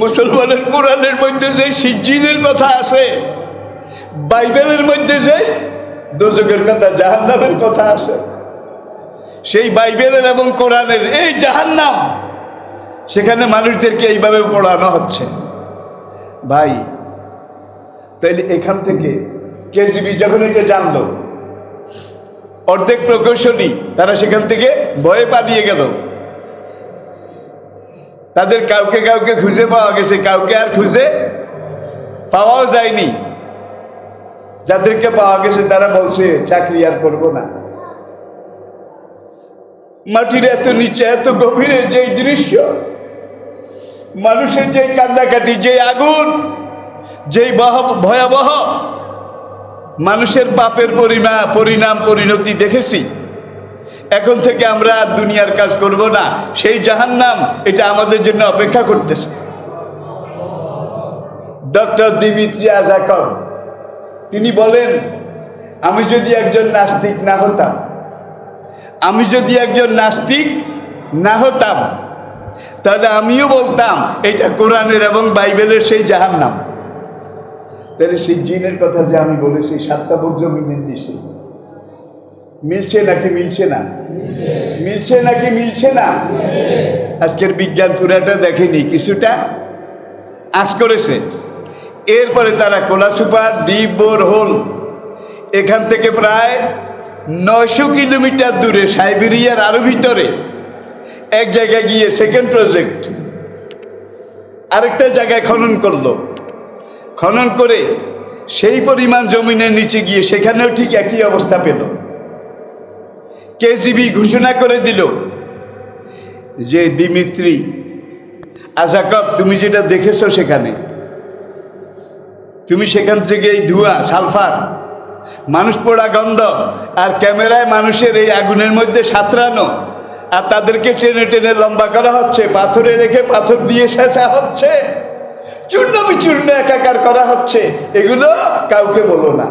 [SPEAKER 1] মুসলমানের কোরআনের মধ্যে যে সিজ্জিনের কথা আছে, বাইবেলের মধ্যে যে দোজখের কথা, জাহান্নামের কথা আছে, সেই বাইবেলের এবং কোরআনের এই জাহান্নাম, সেখানে মানুষদেরকে এইভাবে পড়ানো হচ্ছে। ভাই তাইলে এখান থেকে কেজিবি যখন এটা জানলো, অর্ধেক প্রকৌশলী তারা সেখান থেকে ভয়ে পালিয়ে গেল। তাদের কাউকে কাউকে খুঁজে পাওয়া গেছে, কাউকে আর খুঁজে পাওয়াও যায়নি। যাদেরকে পাওয়া গেছে তারা বলছে চাকরি আর করবো না। মাটির এত নিচে, এত গভীরে যেই দৃশ্য, মানুষের যেই কান্দাকাটি, যেই আগুন, যেই ভয়াবহ মানুষের পাপের পরিণাম পরিণতি দেখেছি। এখন থেকে আমরা আর দুনিয়ার কাজ করব না, সেই জাহান্নাম এটা আমাদের জন্য অপেক্ষা করতেছে। ডক্টর দিমিত্রি আজাকভ তিনি বলেন, আমি যদি একজন নাস্তিক না হতাম, আমি যদি একজন নাস্তিক না হতাম, তাহলে আমিও বলতাম এটা কোরআনের এবং বাইবেলের সেই জাহান্নাম। তাহলে সেই জিনের কথা যে আমি বলেছি 7টা বুক জমিনের নিচে, মিলছে নাকি মিলছে না? মিলছে নাকি মিলছে না? আজকের বিজ্ঞান পুরাটা দেখেনি, কিছুটা আঁচ করেছে। এরপরে তারা Kola super deep bore hole, এখান থেকে প্রায় 900 কিলোমিটার দূরে সাইবেরিয়ার আরো ভিতরে এক জায়গায় গিয়ে সেকেন্ড প্রজেক্ট আরেকটা জায়গায় খনন করলো। খনন করে সেই পরিমাণ জমিনের নিচে গিয়ে সেখানেও ঠিক একই অবস্থা পেল। কেজিবি ঘোষণা করে দিল যে দিমিত্রি আজাকভ, তুমি যেটা দেখেছো সেখানে, তুমি সেখান থেকে এই ধোঁয়া, সালফার, মানুষ পোড়া গন্ধ, আর ক্যামেরায় মানুষের এই আগুনের মধ্যে সাঁতরানো, আর তাদেরকে টেনে টেনে লম্বা করা হচ্ছে, পাথরে রেখে পাথর দিয়ে শেষা হচ্ছে, চূর্ণ বিচূর্ণ একাকার করা হচ্ছে, এগুলো কাউকে বলো না।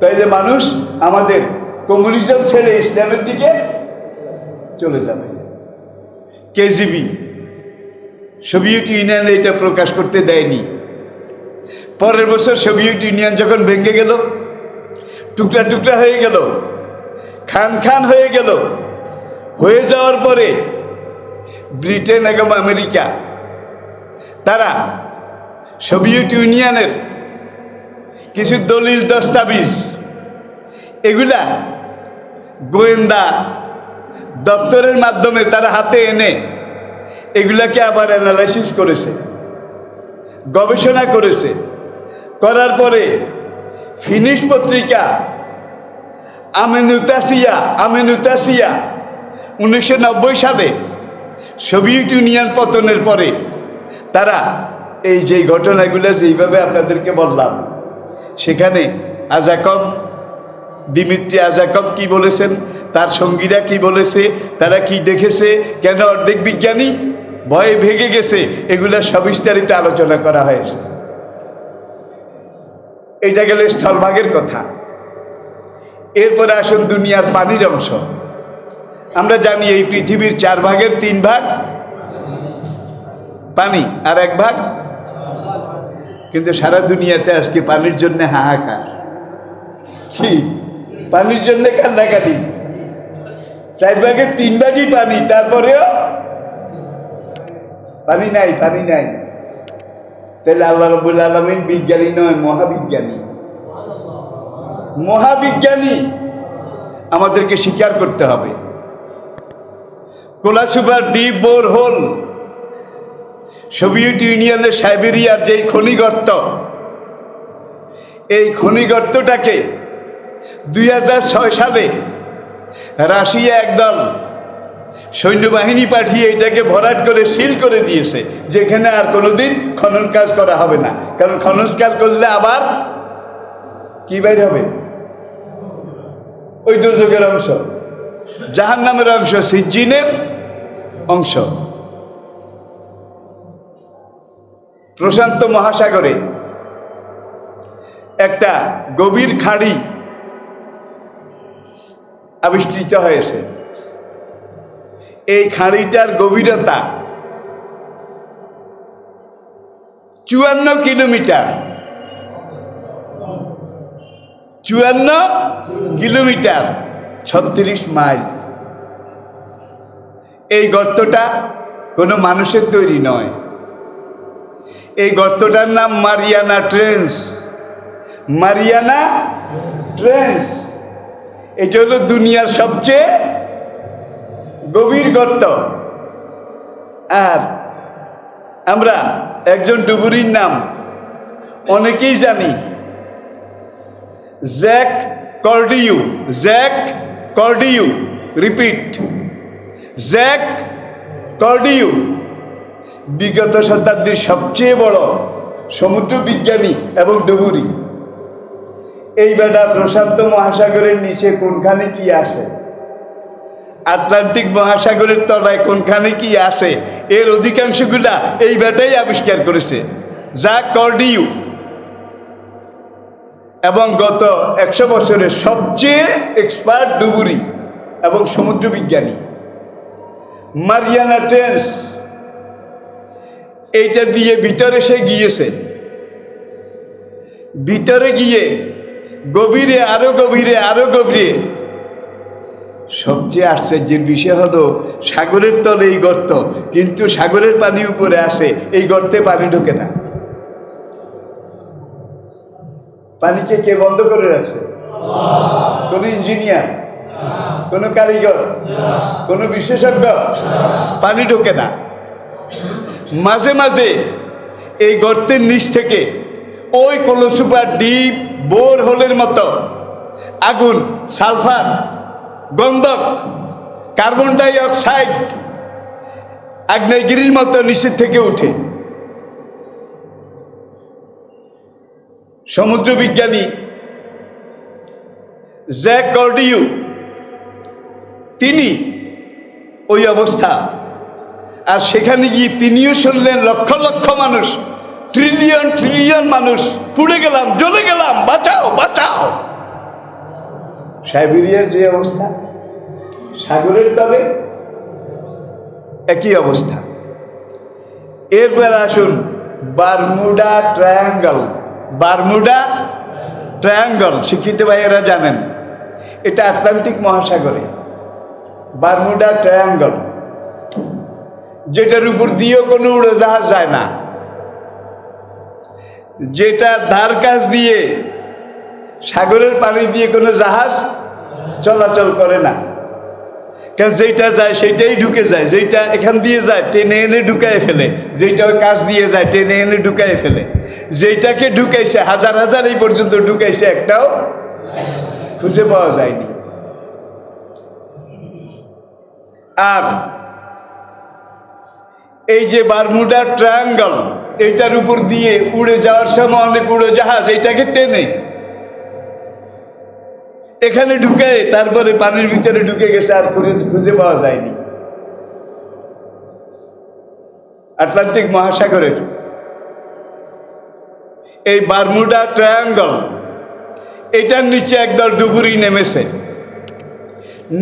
[SPEAKER 1] তাইলে মানুষ আমাদের কমিউনিজম ছেড়ে ইসলামের দিকে চলে যাবে। কেজিবি সোভিয়েত ইউনিয়ন এটা প্রকাশ করতে দেয়নি। পরের বছর সোভিয়েত ইউনিয়ন যখন ভেঙে গেল, টুকরা টুকরা হয়ে গেল, খান খান হয়ে গেল, হয়ে যাওয়ার পরে ব্রিটেন এবং আমেরিকা তারা সোভিয়েত ইউনিয়নের কিছু দলিল দস্তাবিজ, এগুলা গোয়েন্দা দপ্তরের মাধ্যমে তারা হাতে এনে এগুলাকে আবার অ্যানালাইসিস করেছে, গবেষণা করেছে। করার পরে ফিনিশ পত্রিকা আমেনুতাসিয়া 1990 সালে সোভিয়েত ইউনিয়ন পতনের পরে তারা এই যে ঘটনাগুলো যেইভাবে আপনাদেরকে বললাম, সেখানে আজাকভ, দিমিত্রি আজাকভ কি বলেছেন, তার সঙ্গীরা কি বলেছে, তারা কি দেখেছে, কেন অর্ধেক বিজ্ঞানী ভয়ে ভেঙে গেছে, এগুলা সবিস্তারিত আলোচনা করা হয়েছে। এটা গেলে স্থলভাগের কথা। এরপরে আসুন দুনিয়ার পানির অংশ। আমরা জানি এই পৃথিবীর 4 ভাগের 3 ভাগ পানি আর 1 ভাগ, কিন্তু সারা দুনিয়াতে আজকে পানির জন্য হাহাকার। কি পানির জন্য কান্নাকাটি? 4 ভাগের 3 ভাগই পানি, তারপরেও পানি নাই, পানি নাই। তাহলে আল্লাহ রাব্বুল আলামিন বিজ্ঞানী নয়, মহাবিজ্ঞানী। মহাবিজ্ঞানী আমাদেরকে স্বীকার করতে হবে। Kola super deep bore hole, Soviet ইউনিয়নের সাইবেরিয়ার যে খনিগর্ত, এই খনিগর্তটাকে 2006 সালে রাশিয়া একদল সৈন্যবাহিনী পাঠিয়ে এটাকে ভরাট করে সিল করে দিয়েছে, যেখানে আর কোনোদিন খনন কাজ করা হবে না। কারণ খনন কাজ করলে আবার কি বের হবে? ওই দুর্যোগের অংশ, জাহান্নামের অংশ, সিজ্জিনের অংশ। প্রশান্ত মহাসাগরে একটা গভীর খাঁড়ি আবিষ্কৃত হয়েছে। এই খাঁড়িটার গভীরতা 54 কিলোমিটার। 54 kilometre, 36 mile. এই গর্তটা কোনো মানুষের তৈরি নয়। এই গর্তটার নাম মারিয়ানা ট্রেঞ্চ। মারিয়ানা ট্রেঞ্চ এটা হলো দুনিয়ার সবচেয়ে গভীর গর্ত। আর আমরা একজন ডুবুরির নাম অনেকেই জানি, জ্যাক কর্ডিউ। জ্যাক কর্ডিউ, রিপিট, জ্যাক কর্ডিউ বিগত শতাব্দীর সবচেয়ে বড় সমুদ্র বিজ্ঞানী এবং ডুবুরি। এই বেটা প্রশান্ত মহাসাগরের নিচে কোনখানে কি আছে, আটলান্টিক মহাসাগরের তলায় কোনখানে কি আছে, এর অধিকাংশগুলা এই বেটাই আবিষ্কার করেছে, জ্যাক কর্ডিউ। এবং গত 100 বছরের সবচেয়ে এক্সপার্ট ডুবুরি এবং সমুদ্র বিজ্ঞানী। মারিয়ানা ট্রেঞ্চ এইটা দিয়ে ভিতরে সে গিয়েছে। ভিতরে গিয়ে গভীরে, আরো গভীরে, আরো গভীরে। সবচেয়ে আশ্চর্যের বিষয় হলো সাগরের তলে এই গর্ত, কিন্তু সাগরের পানি উপরে আসে, এই গর্তে পানি ঢোকে না। পানিকে কে বন্ধ করে রাখছে? কোন ইঞ্জিনিয়ার, কোন কারিগর, কোন বিশেষজ্ঞ? পানি ঢোকে না। মাঝে মাঝে এই গর্তের নিচ থেকে ওই কলসুপার ডিপ বোর হোলের মতো আগুন, সালফার, গন্ধক, কার্বন ডাই অক্সাইড আগ্নেয়গিরির মতো নিচের থেকে উঠে। সমুদ্র বিজ্ঞানী জ্যাক কর্ডিউ তিনি ওই অবস্থা, আর সেখানে গিয়ে তিনিও শুনলেন লক্ষ লক্ষ মানুষ, ট্রিলিয়ন ট্রিলিয়ন মানুষ পুড়ে গেলাম, জ্বলে গেলাম, বাঁচাও বাঁচাও। সাইবেরিয়ার যে অবস্থা, সাগরের তলে একই অবস্থা। এরপর আসুন বারমুডা ট্রায়াঙ্গল। বারমুডা ট্রায়াঙ্গল শিক্ষিত ভাইয়েরা জানেন, এটা আটলান্টিক মহাসাগরে। বারমুডা ট্রায়াঙ্গল, যেটার উপর দিয়েও কোনো উড়োজাহাজ যায় না, যেটা ধার কাছ দিয়ে সাগরের পানি দিয়ে কোনো জাহাজ চলাচল করে না। কারণ যেটা যায় সেটাই ঢুকে যায়, যেটা এখান দিয়ে যায় টেনে এনে ঢুকায় ফেলে, যেটা ওই কাছ দিয়ে যায় টেনে এনে ঢুকায় ফেলে। যেটাকে ঢুকাইছে হাজার হাজার এই পর্যন্ত ঢুকাইছে, একটাও খুঁজে পাওয়া যায়নি। আর এই যে বারমুডা ট্রায়াঙ্গল, এইটার উপর দিয়ে উড়ে যাওয়ার সময় অনেক উড়োজাহাজ এইটাকে টেনে এখানে ঢুকে তারপরে পানির ভিতরে ঢুকে গেছে, আর খুঁজে পাওয়া যায়নি। আটলান্টিক মহাসাগরের এই বারমুডা ট্রায়াঙ্গল, এটার নিচে একদল ডুবুরি নেমেছে।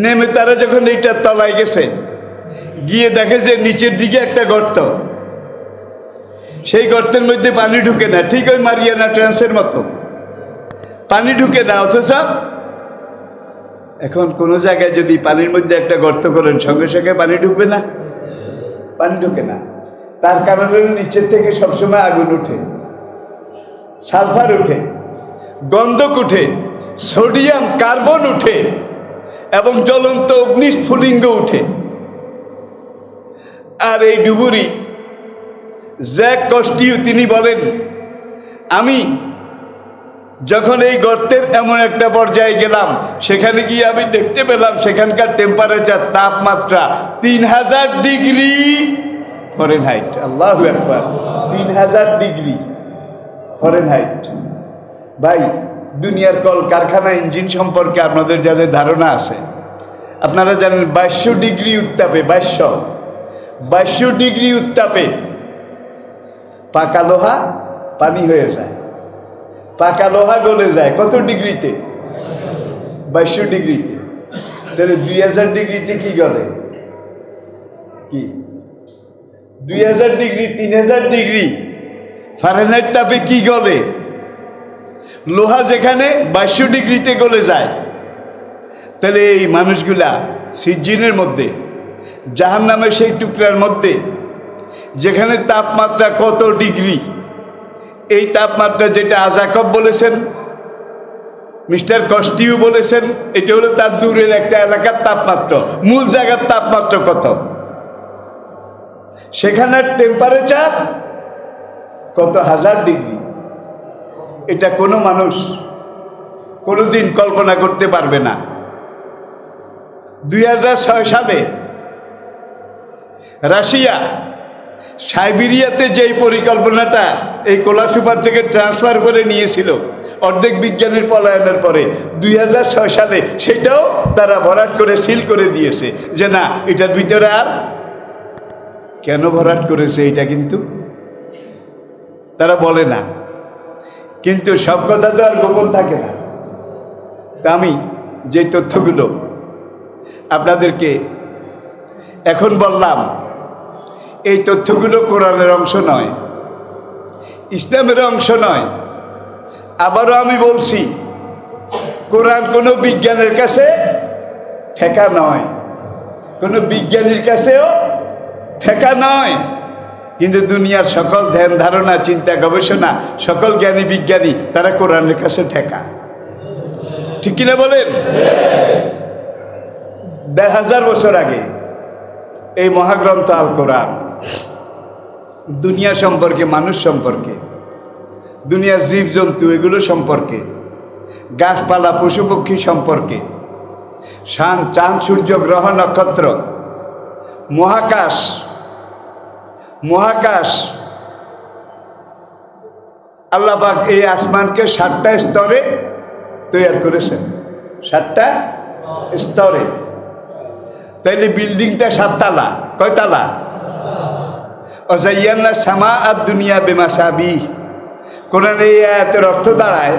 [SPEAKER 1] নেমে তারা যখন এইটার তলায় গেছে, গিয়ে দেখে যে নিচের দিকে একটা গর্ত, সেই গর্তের মধ্যে পানি ঢুকে না, ঠিক ওই মারিয়ানা ট্রান্সের মতো পানি ঢুকে না। অথচ এখন কোনো জায়গায় যদি পানির মধ্যে একটা গর্ত করেন, সঙ্গে সঙ্গে পানি ঢুকবে না? পানি ঢুকে না। তার কারণ হল নিচের থেকে সবসময় আগুন উঠে, সালফার উঠে, গন্ধক উঠে, সোডিয়াম কার্বন উঠে এবং জ্বলন্ত অগ্নিস্ফুলিঙ্গ উঠে। আর এই ডুবুরি জ্যাক কস্টিউ তিনি বলেন, আমি যখন এই গর্তের এমন একটা পর্যায়ে গেলাম, সেখানে গিয়ে আমি দেখতে পেলাম সেখানকার টেম্পারেচার, তাপমাত্রা 3000 ডিগ্রি ফরেনহাইট। আল্লাহু আকবার, 3000 ডিগ্রি ফরেনহাইট। ভাই, দুনিয়ার কল কারখানা ইঞ্জিন সম্পর্কে আপনাদের যাদের ধারণা আছে, আপনারা জানেন 2200 ডিগ্রি উত্তাপে, 2200 ডিগ্রি উত্তাপে পাকা লোহা পানি হয়ে যায়, পাকা লোহা গলে যায়। কত ডিগ্রিতে? 2200 ডিগ্রিতে। তাহলে 2000 ডিগ্রিতে কি গলে? কি 2000 ডিগ্রি, 3000 ডিগ্রি ফারেনহাইট তাপে কি গলে? লোহা যেখানে 2200 ডিগ্রিতে গলে যায়, তাহলে এই মানুষগুলা সিজ্জিনের মধ্যে, জাহান্নামের সেই টুকরার মধ্যে, যেখানে তাপমাত্রা কত ডিগ্রি, এই তাপমাত্রা যেটা আজাকব বলেছেন, মিস্টার কস্টিউ বলেছেন, এটা হলো তার দূরের একটা এলাকার তাপমাত্রা। মূল জায়গার তাপমাত্রা কত? সেখানের টেম্পারেচার কত হাজার ডিগ্রি। এটা কোনো মানুষ কোনোদিন কল্পনা করতে পারবে না। 2006 সালে রাশিয়া সাইবেরিয়াতে যেই পরিকল্পনাটা এই কোলা সুপার থেকে ট্রান্সফার করে নিয়েছিল অর্ধেক বিজ্ঞানের পলায়নের পরে 2006 সালে, সেটাও তারা ভরাট করে সিল করে দিয়েছে যে না, এটার ভিতরে আর। কেন ভরাট করেছে এটা কিন্তু তারা বলে না, কিন্তু সব কথা তো আর গোপন থাকে না। তা আমি যে তথ্যগুলো আপনাদেরকে এখন বললাম, এই তথ্যগুলো কোরআনের অংশ নয়, ইসলামের অংশ নয়। আবারও আমি বলছি, কোরআন কোনো বিজ্ঞানের কাছে ঠেকা নয়, কোনো বিজ্ঞানীর কাছেও ঠেকা নয়। কিন্তু দুনিয়ার সকল ধ্যান ধারণা, চিন্তা, গবেষণা, সকল জ্ঞানী বিজ্ঞানী তারা কোরআনের কাছে ঠেকা। ঠিক কিনা বলেন? 1000 বছর আগে এই মহাগ্রন্থ আল কোরআন দুনিয়া সম্পর্কে, মানুষ সম্পর্কে, দুনিয়ার জীবজন্তু এগুলো সম্পর্কে, গাছপালা, পশু পক্ষী সম্পর্কে, চাঁদ, সূর্য, গ্রহ, নক্ষত্র, মহাকাশ, আল্লাহ পাক এই আসমানকে 7টা স্তরে তৈরি করেছেন, 7টা স্তরে। তাইলে বিল্ডিংটা 7 তালা, কয় তালা? অজাইয়ান্না সামা আর দুনিয়া বেমাসাবিহ। কোরআনে এই আয়াতের অর্থ দাঁড়ায়,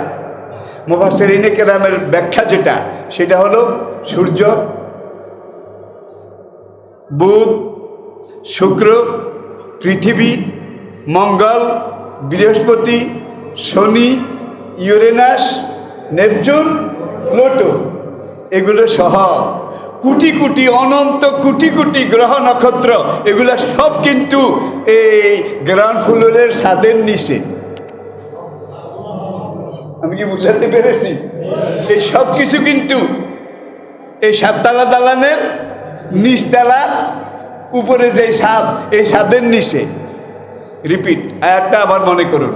[SPEAKER 1] মুফাসসিরিনে কেরামের ব্যাখ্যা যেটা, সেটা হলো সূর্য, বুধ, শুক্র, পৃথিবী, মঙ্গল, বৃহস্পতি, শনি, ইউরেনাস, নেপচুন, প্লুটো, এগুলো সহ কোটি কোটি, অনন্ত কোটি কোটি গ্রহ নক্ষত্র, এগুলো সব কিন্তু এই গ্রাউন্ড ফ্লোরের ছাদের নিচে। আমি কি বুঝাতে পেরেছি? এই সব কিছু কিন্তু এই 7 তালা দালানের নিচতলার উপরে যে ছাদ, এই ছাদের নিচে। রিপিট, আয়াতটা আবার মনে করুন।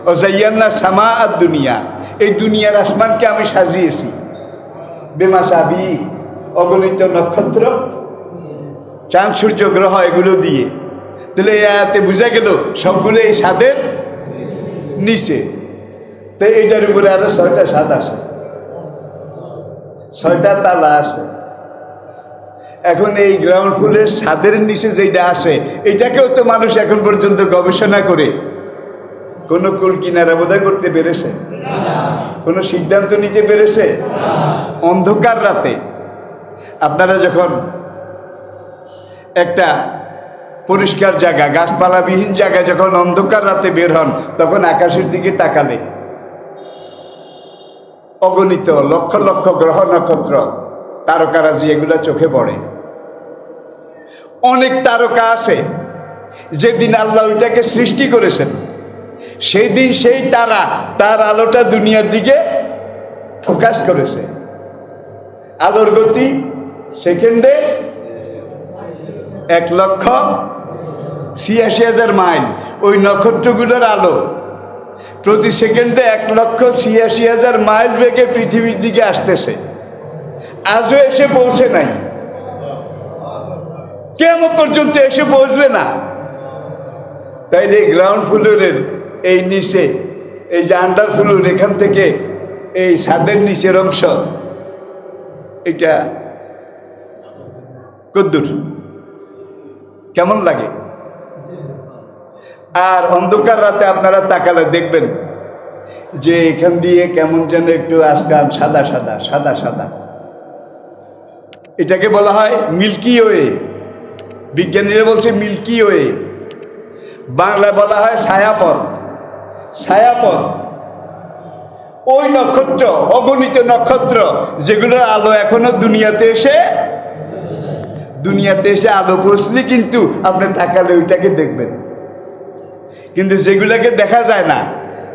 [SPEAKER 1] ও জাইয়ান্না সামা আর দুনিয়া, এই দুনিয়ার আসমানকে আমি সাজিয়েছি বেমাসাবি, অগণিত নক্ষত্র, চাঁদ, সূর্য, গ্রহ এগুলো দিয়ে। তাহলে এই আয়াতে বোঝা গেল সবগুলো এই ছাদের নিচে। তো এইটার উপরে আরো 6টা ছাদ আছে, 6টা তালা আছে। এখন এই গ্রাউন্ড ফ্লোরের ছাদের নিচে যেটা আসে এটাকেও তো মানুষ এখন পর্যন্ত গবেষণা করে কোনো কুল কিনারা বোধহয় করতে পেরেছে, কোনো সিদ্ধান্ত নিতে পেরেছে? অন্ধকার রাতে আপনারা যখন একটা পরিষ্কার জায়গা, গাছপালাবিহীন জায়গায় যখন অন্ধকার রাতে বের হন, তখন আকাশের দিকে তাকালে অগণিত লক্ষ লক্ষ গ্রহ নক্ষত্র, তারকারাজি এগুলো চোখে পড়ে। অনেক তারকা আছে, যেদিন আল্লাহ ওইটাকে সৃষ্টি করেছেন সেই দিন সেই তারা তার আলোটা দুনিয়ার দিকে ফোকাস করেছে। আলোর গতি সেকেন্ডে 1,86,000 মাইল। ওই নক্ষত্রগুলোর আলো প্রতি সেকেন্ডে 1,86,000 মাইল বেগে পৃথিবীর দিকে আসতেছে, আজও এসে পৌঁছে নাই, কেমন পর্যন্ত এসে পৌঁছবে না। তাইলে গ্রাউন্ড ফ্লোরের এই নিচে, এই যে আন্ডার ফ্লোর, এখান থেকে এই ছাদের নিচের অংশ, এটা কদ্দুর, কেমন লাগে? আর অন্ধকার রাতে আপনারা তাকালে দেখবেন যে এখান দিয়ে কেমন যেন একটু আজকাল সাদা সাদা সাদা সাদা, এটাকে বলা হয় মিল্কি ওয়ে। বিজ্ঞানীরা বলছে মিল্কি ওয়ে, বাংলায় বলা হয় ছায়াপথ। ছায়াপথ ওই নক্ষত্র, অগণিত নক্ষত্র যেগুলোর আলো এখনো দুনিয়াতে এসে আলো পৌঁছলে কিন্তু আপনি তাকালে ওইটাকে দেখবেন। কিন্তু যেগুলোকে দেখা যায় না,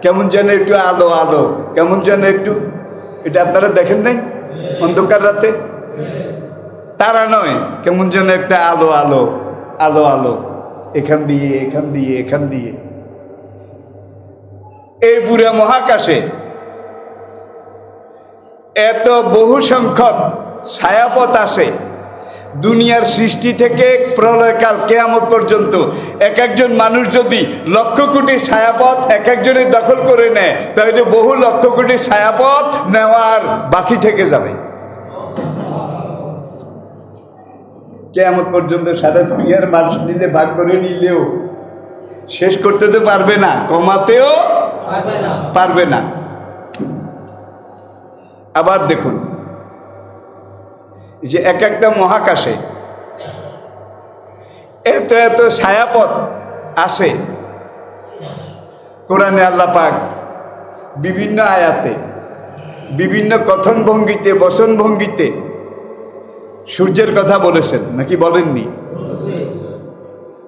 [SPEAKER 1] কেমন যেন একটু আলো আলো, কেমন যেন একটু, এটা আপনারা দেখেন নাই অন্ধকার রাতে? তারা নয়, কেমন যেন একটা আলো আলো আলো আলো, এখান দিয়ে এখান দিয়ে এখান দিয়ে। এই পুরা মহাকাশে এত বহু সংখ্যক ছায়াপথ আছে। দুনিয়ার সৃষ্টি থেকে প্রলয়কাল কিয়ামত পর্যন্ত এক একজন মানুষ যদি লক্ষ কোটি ছায়াপথ এক একজনের দখল করে নেয়, তাহলে বহু লক্ষ কোটি ছায়াপথ নেওয়ার বাকি থেকে যাবে। কিয়ামত পর্যন্ত সারা দুনিয়ার মানুষ নিলে, ভাগ করে নিলেও শেষ করতে তো পারবে না, কমাতেও পারবে না। আবার দেখুন যে এক একটা মহাকাশে এত এত ছায়াপথ আছে। কোরআনে আল্লাহ পাক বিভিন্ন আয়াতে, বিভিন্ন কথন ভঙ্গিতে, বচন ভঙ্গিতে সূর্যের কথা বলেছেন, নাকি বলেননি?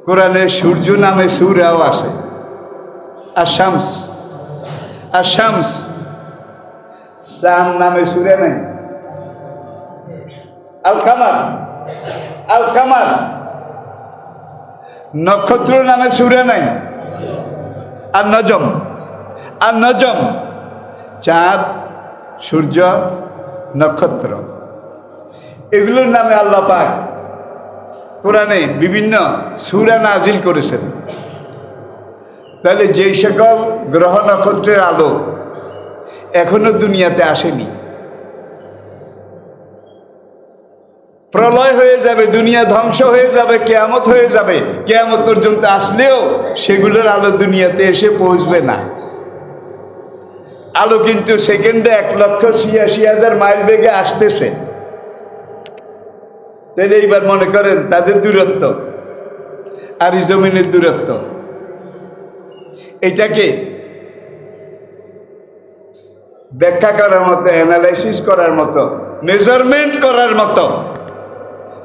[SPEAKER 1] কোরআনে সূর্য নামে সূরাও আছে, আশ-শামস। আশ-শামস, চাঁদ নামে সূরা নাই? আল কামার, আল কামার, নক্ষত্র নামে সূরা নাই? আর নজম, আর নজম, চাঁদ, সূর্য, নক্ষত্র, এগুলোর নামে আল্লাহ পাক কোরআনে বিভিন্ন সূরা নাজিল করেছেন। তাহলে যেই সকল গ্রহ নক্ষত্রের আলো এখনো দুনিয়াতে আসেনি, প্রলয় হয়ে যাবে, দুনিয়া ধ্বংস হয়ে যাবে, কিয়ামত হয়ে যাবে, কিয়ামত পর্যন্ত আসলেও সেগুলোর আলো দুনিয়াতে এসে পৌঁছবে না। আলো কিন্তু সেকেন্ডে 1,86,000 মাইল বেগে আসতেছে। তাহলে এইবার মনে করেন তাদের দূরত্ব আর এই জমিনের দূরত্ব, এটাকে ব্যাখ্যা করার মতো, অ্যানালাইসিস করার মতো, মেজারমেন্ট করার মতো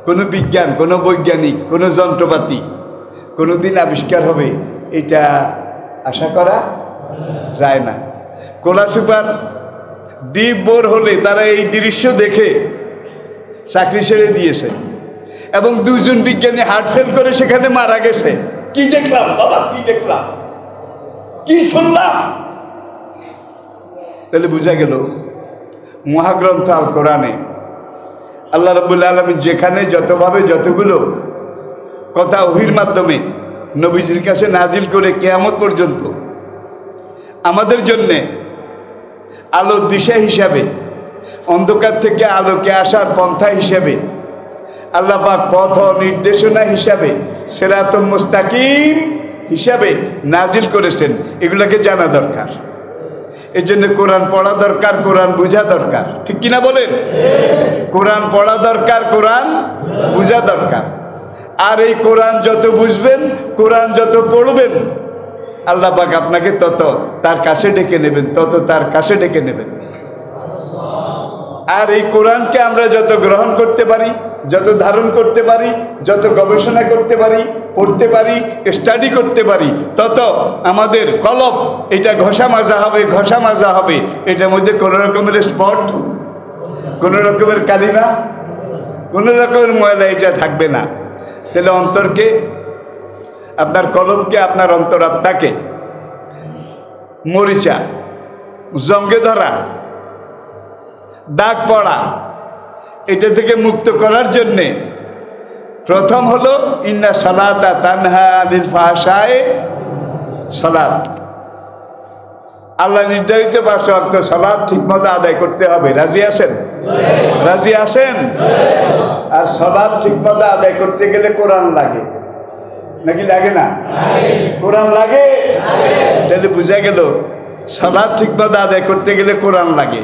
[SPEAKER 1] কোনো বিজ্ঞান, কোনো বৈজ্ঞানিক, কোনো যন্ত্রপাতি কোনোদিন আবিষ্কার হবে এটা আশা করা যায় না। কোলা সুপার ডিপ বোর হলে তারা এই দৃশ্য দেখে চাকরি ছেড়ে দিয়েছে, এবং 2 জন বিজ্ঞানী হার্ট ফেল করে সেখানে মারা গেছে। কি দেখলাম বাবা, কি দেখলাম, কি শুনলাম? তাহলে বোঝা গেল মহাগ্রন্থ আল কোরআনে আল্লাহ রাব্বুল আলামিন যেখানে যতভাবে যতগুলো কথা ওহীর মাধ্যমে নবীজির কাছে নাজিল করে কিয়ামত পর্যন্ত আমাদের জন্যে আলোর দিশা হিসাবে, অন্ধকার থেকে আলোকে আসার পন্থা হিসাবে আল্লাহ পাক পথ নির্দেশনা হিসাবে সিরাতুল মুস্তাকিম হিসাবে নাজিল করেছেন, এগুলোকে জানা দরকার। এই জন্য কোরআন পড়া দরকার, কোরআন বোঝা দরকার, ঠিক কিনা বলেন? কোরআন পড়া দরকার, কোরআন বোঝা দরকার। আর এই কোরআন যত বুঝবেন, কোরআন যত পড়বেন, আল্লাহ পাক আপনাকে তত তার কাছে ডেকে নেবেন, তত তার কাছে ডেকে নেবেন। আর এই কোরআনকে আমরা যত গ্রহণ করতে পারি, যত ধারণ করতে পারি, যত গবেষণা করতে পারি, পড়তে পারি, স্টাডি করতে পারি, তত আমাদের কলব এটা ঘষা মাজা হবে, ঘষা মাজা হবে। এটার মধ্যে কোনো রকমের স্পট, কোনো রকমের কালিমা, কোনো রকমের ময়লা এটা থাকবে না। তাহলে অন্তরকে, আপনার কলবকে, আপনার অন্তরাত্মাকে মরিচা, জঙ্গে ধরা, দাগ পড়া, এটা থেকে মুক্ত করার জন্যে প্রথম হলো ইন্না সালাতা তানহা আনিল ফাহশায়ে সালাত। আল্লাহ নির্ধারিত 5 ওয়াক্ত সালাত ঠিকমতো আদায় করতে হবে। রাজি আছেন? রাজি আছেন? আর সালাত ঠিকমতো আদায় করতে গেলে কোরআন লাগে নাকি লাগে না? কোরআন লাগে। তাহলে বুঝা গেল সালাত ঠিকমতো আদায় করতে গেলে কোরআন লাগে।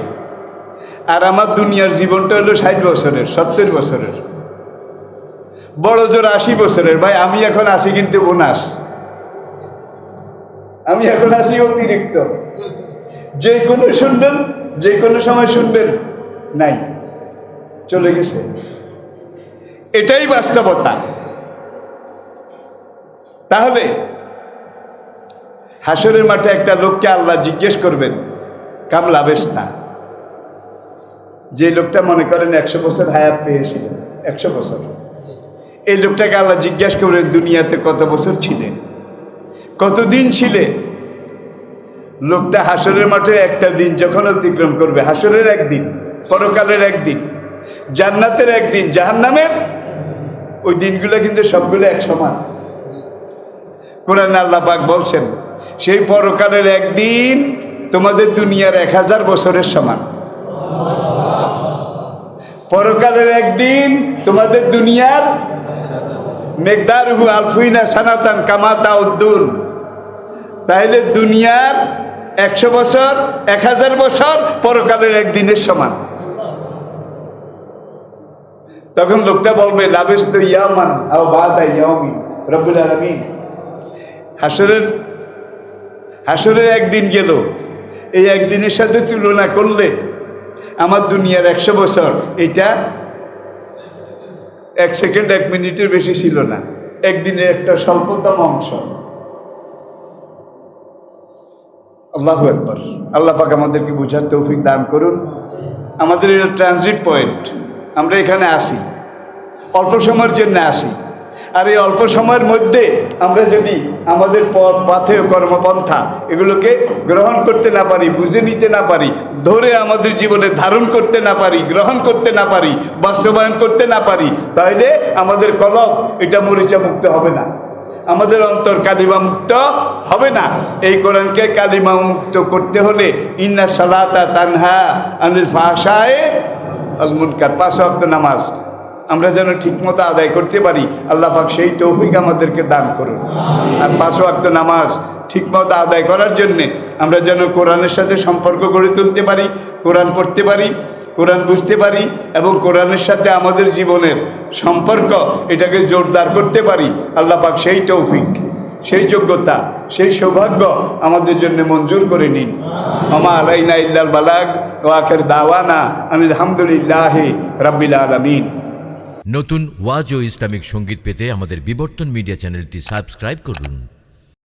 [SPEAKER 1] আর আমার দুনিয়ার জীবনটা হলো 60 বছরের, 70 বছরের, বড় জোর 80 বছরের। ভাই আমি এখন আসি কিন্তু বোনাস, আমি এখন আসি অতিরিক্ত। যে কোনো শুনবেন, যে কোনো সময় শুনবেন, নাই, চলে গেছে। এটাই বাস্তবতা। তাহলে হাসরের মাঠে একটা লোককে আল্লাহ জিজ্ঞেস করবেন কামলা বেস্তা, যে লোকটা মনে করেন 100 বছর হায়াত পেয়েছিলেন, 100 বছর, এই লোকটাকে আল্লাহ জিজ্ঞেস করবেন দুনিয়াতে কত বছর ছিলে, কতদিন ছিলে। লোকটা হাসরের মাঠে একটা দিন যখন অতিক্রম করবে, হাসরের একদিন, পরকালের একদিন, জান্নাতের একদিন, জাহান্নামের, ওই দিনগুলো কিন্তু সবগুলো এক সমান। কোরআনে আল্লাহ পাক বলছেন সেই পরকালের একদিন তোমাদের দুনিয়ার 1000 বছরের সমান। পরকালের একদিন তোমাদের দুনিয়ার মেকদারহু আলফুইনা সানাতান কামা তাউদ্দুন। তাহলে দুনিয়ার 100 বছর, 1000 বছর পরকালের একদিনের সমান। তখন লোকটা বলবে লাবিস্তু ইয়ামান আও বাদা ইয়াউমিন রব্বুল আলামিন। হাসরের একদিন গেল, এই একদিনের সাথে তুলনা করলে আমার দুনিয়ার 100 বছর, এটা 1 সেকেন্ড 1 মিনিটের বেশি ছিল না, একদিনের একটা স্বল্পতম অংশ। আল্লাহু আকবার। আল্লাহ পাক আমাদেরকে বুঝার তৌফিক দান করুন। আমাদের এটা ট্রানজিট পয়েন্ট, আমরা এখানে আসি, অল্প সময়ের জন্য আসি। আর এই অল্প সময়ের মধ্যে আমরা যদি আমাদের পথ পাথেয় কর্মপন্থা এগুলোকে গ্রহণ করতে না পারি, বুঝে নিতে না পারি, ধরে আমাদের জীবনে ধারণ করতে না পারি, গ্রহণ করতে না পারি, বাস্তবায়ন করতে না পারি, তাহলে আমাদের কলব এটা মরিচা মুক্ত হবে না, আমাদের অন্তর কালিমা মুক্ত হবে না। এই কোরআনকে কালিমা মুক্ত করতে হলে ইন্না সালাতা তানহা আনিল ফাহশায়ে আল মুনকার, 5 ওয়াক্ত নামাজ আমরা যেন ঠিকমতো আদায় করতে পারি, আল্লাহ পাক সেই তৌফিক আমাদেরকে দান করুন। আর 5 ওয়াক্ত নামাজ ঠিকমতো আদায় করার জন্যে আমরা যেন কোরআনের সাথে সম্পর্ক গড়ে তুলতে পারি, কোরআন পড়তে পারি, কোরআন বুঝতে পারি, এবং কোরআনের সাথে আমাদের জীবনের সম্পর্ক এটাকে জোরদার করতে পারি। আল্লাহ পাক সেই তৌফিক, সেই যোগ্যতা, সেই সৌভাগ্য আমাদের জন্য মঞ্জুর করে নিন। ওমা আলাইনা ইল্লাল বালাগ ওয়া আখির দাওয়ানা আনিল হামদুলিল্লাহি রাব্বিল আলামিন।
[SPEAKER 2] নতুন ওয়াজ ও ইসলামিক সঙ্গীত পেতে আমাদের বিবর্তন মিডিয়া চ্যানেলটি সাবস্ক্রাইব করুন।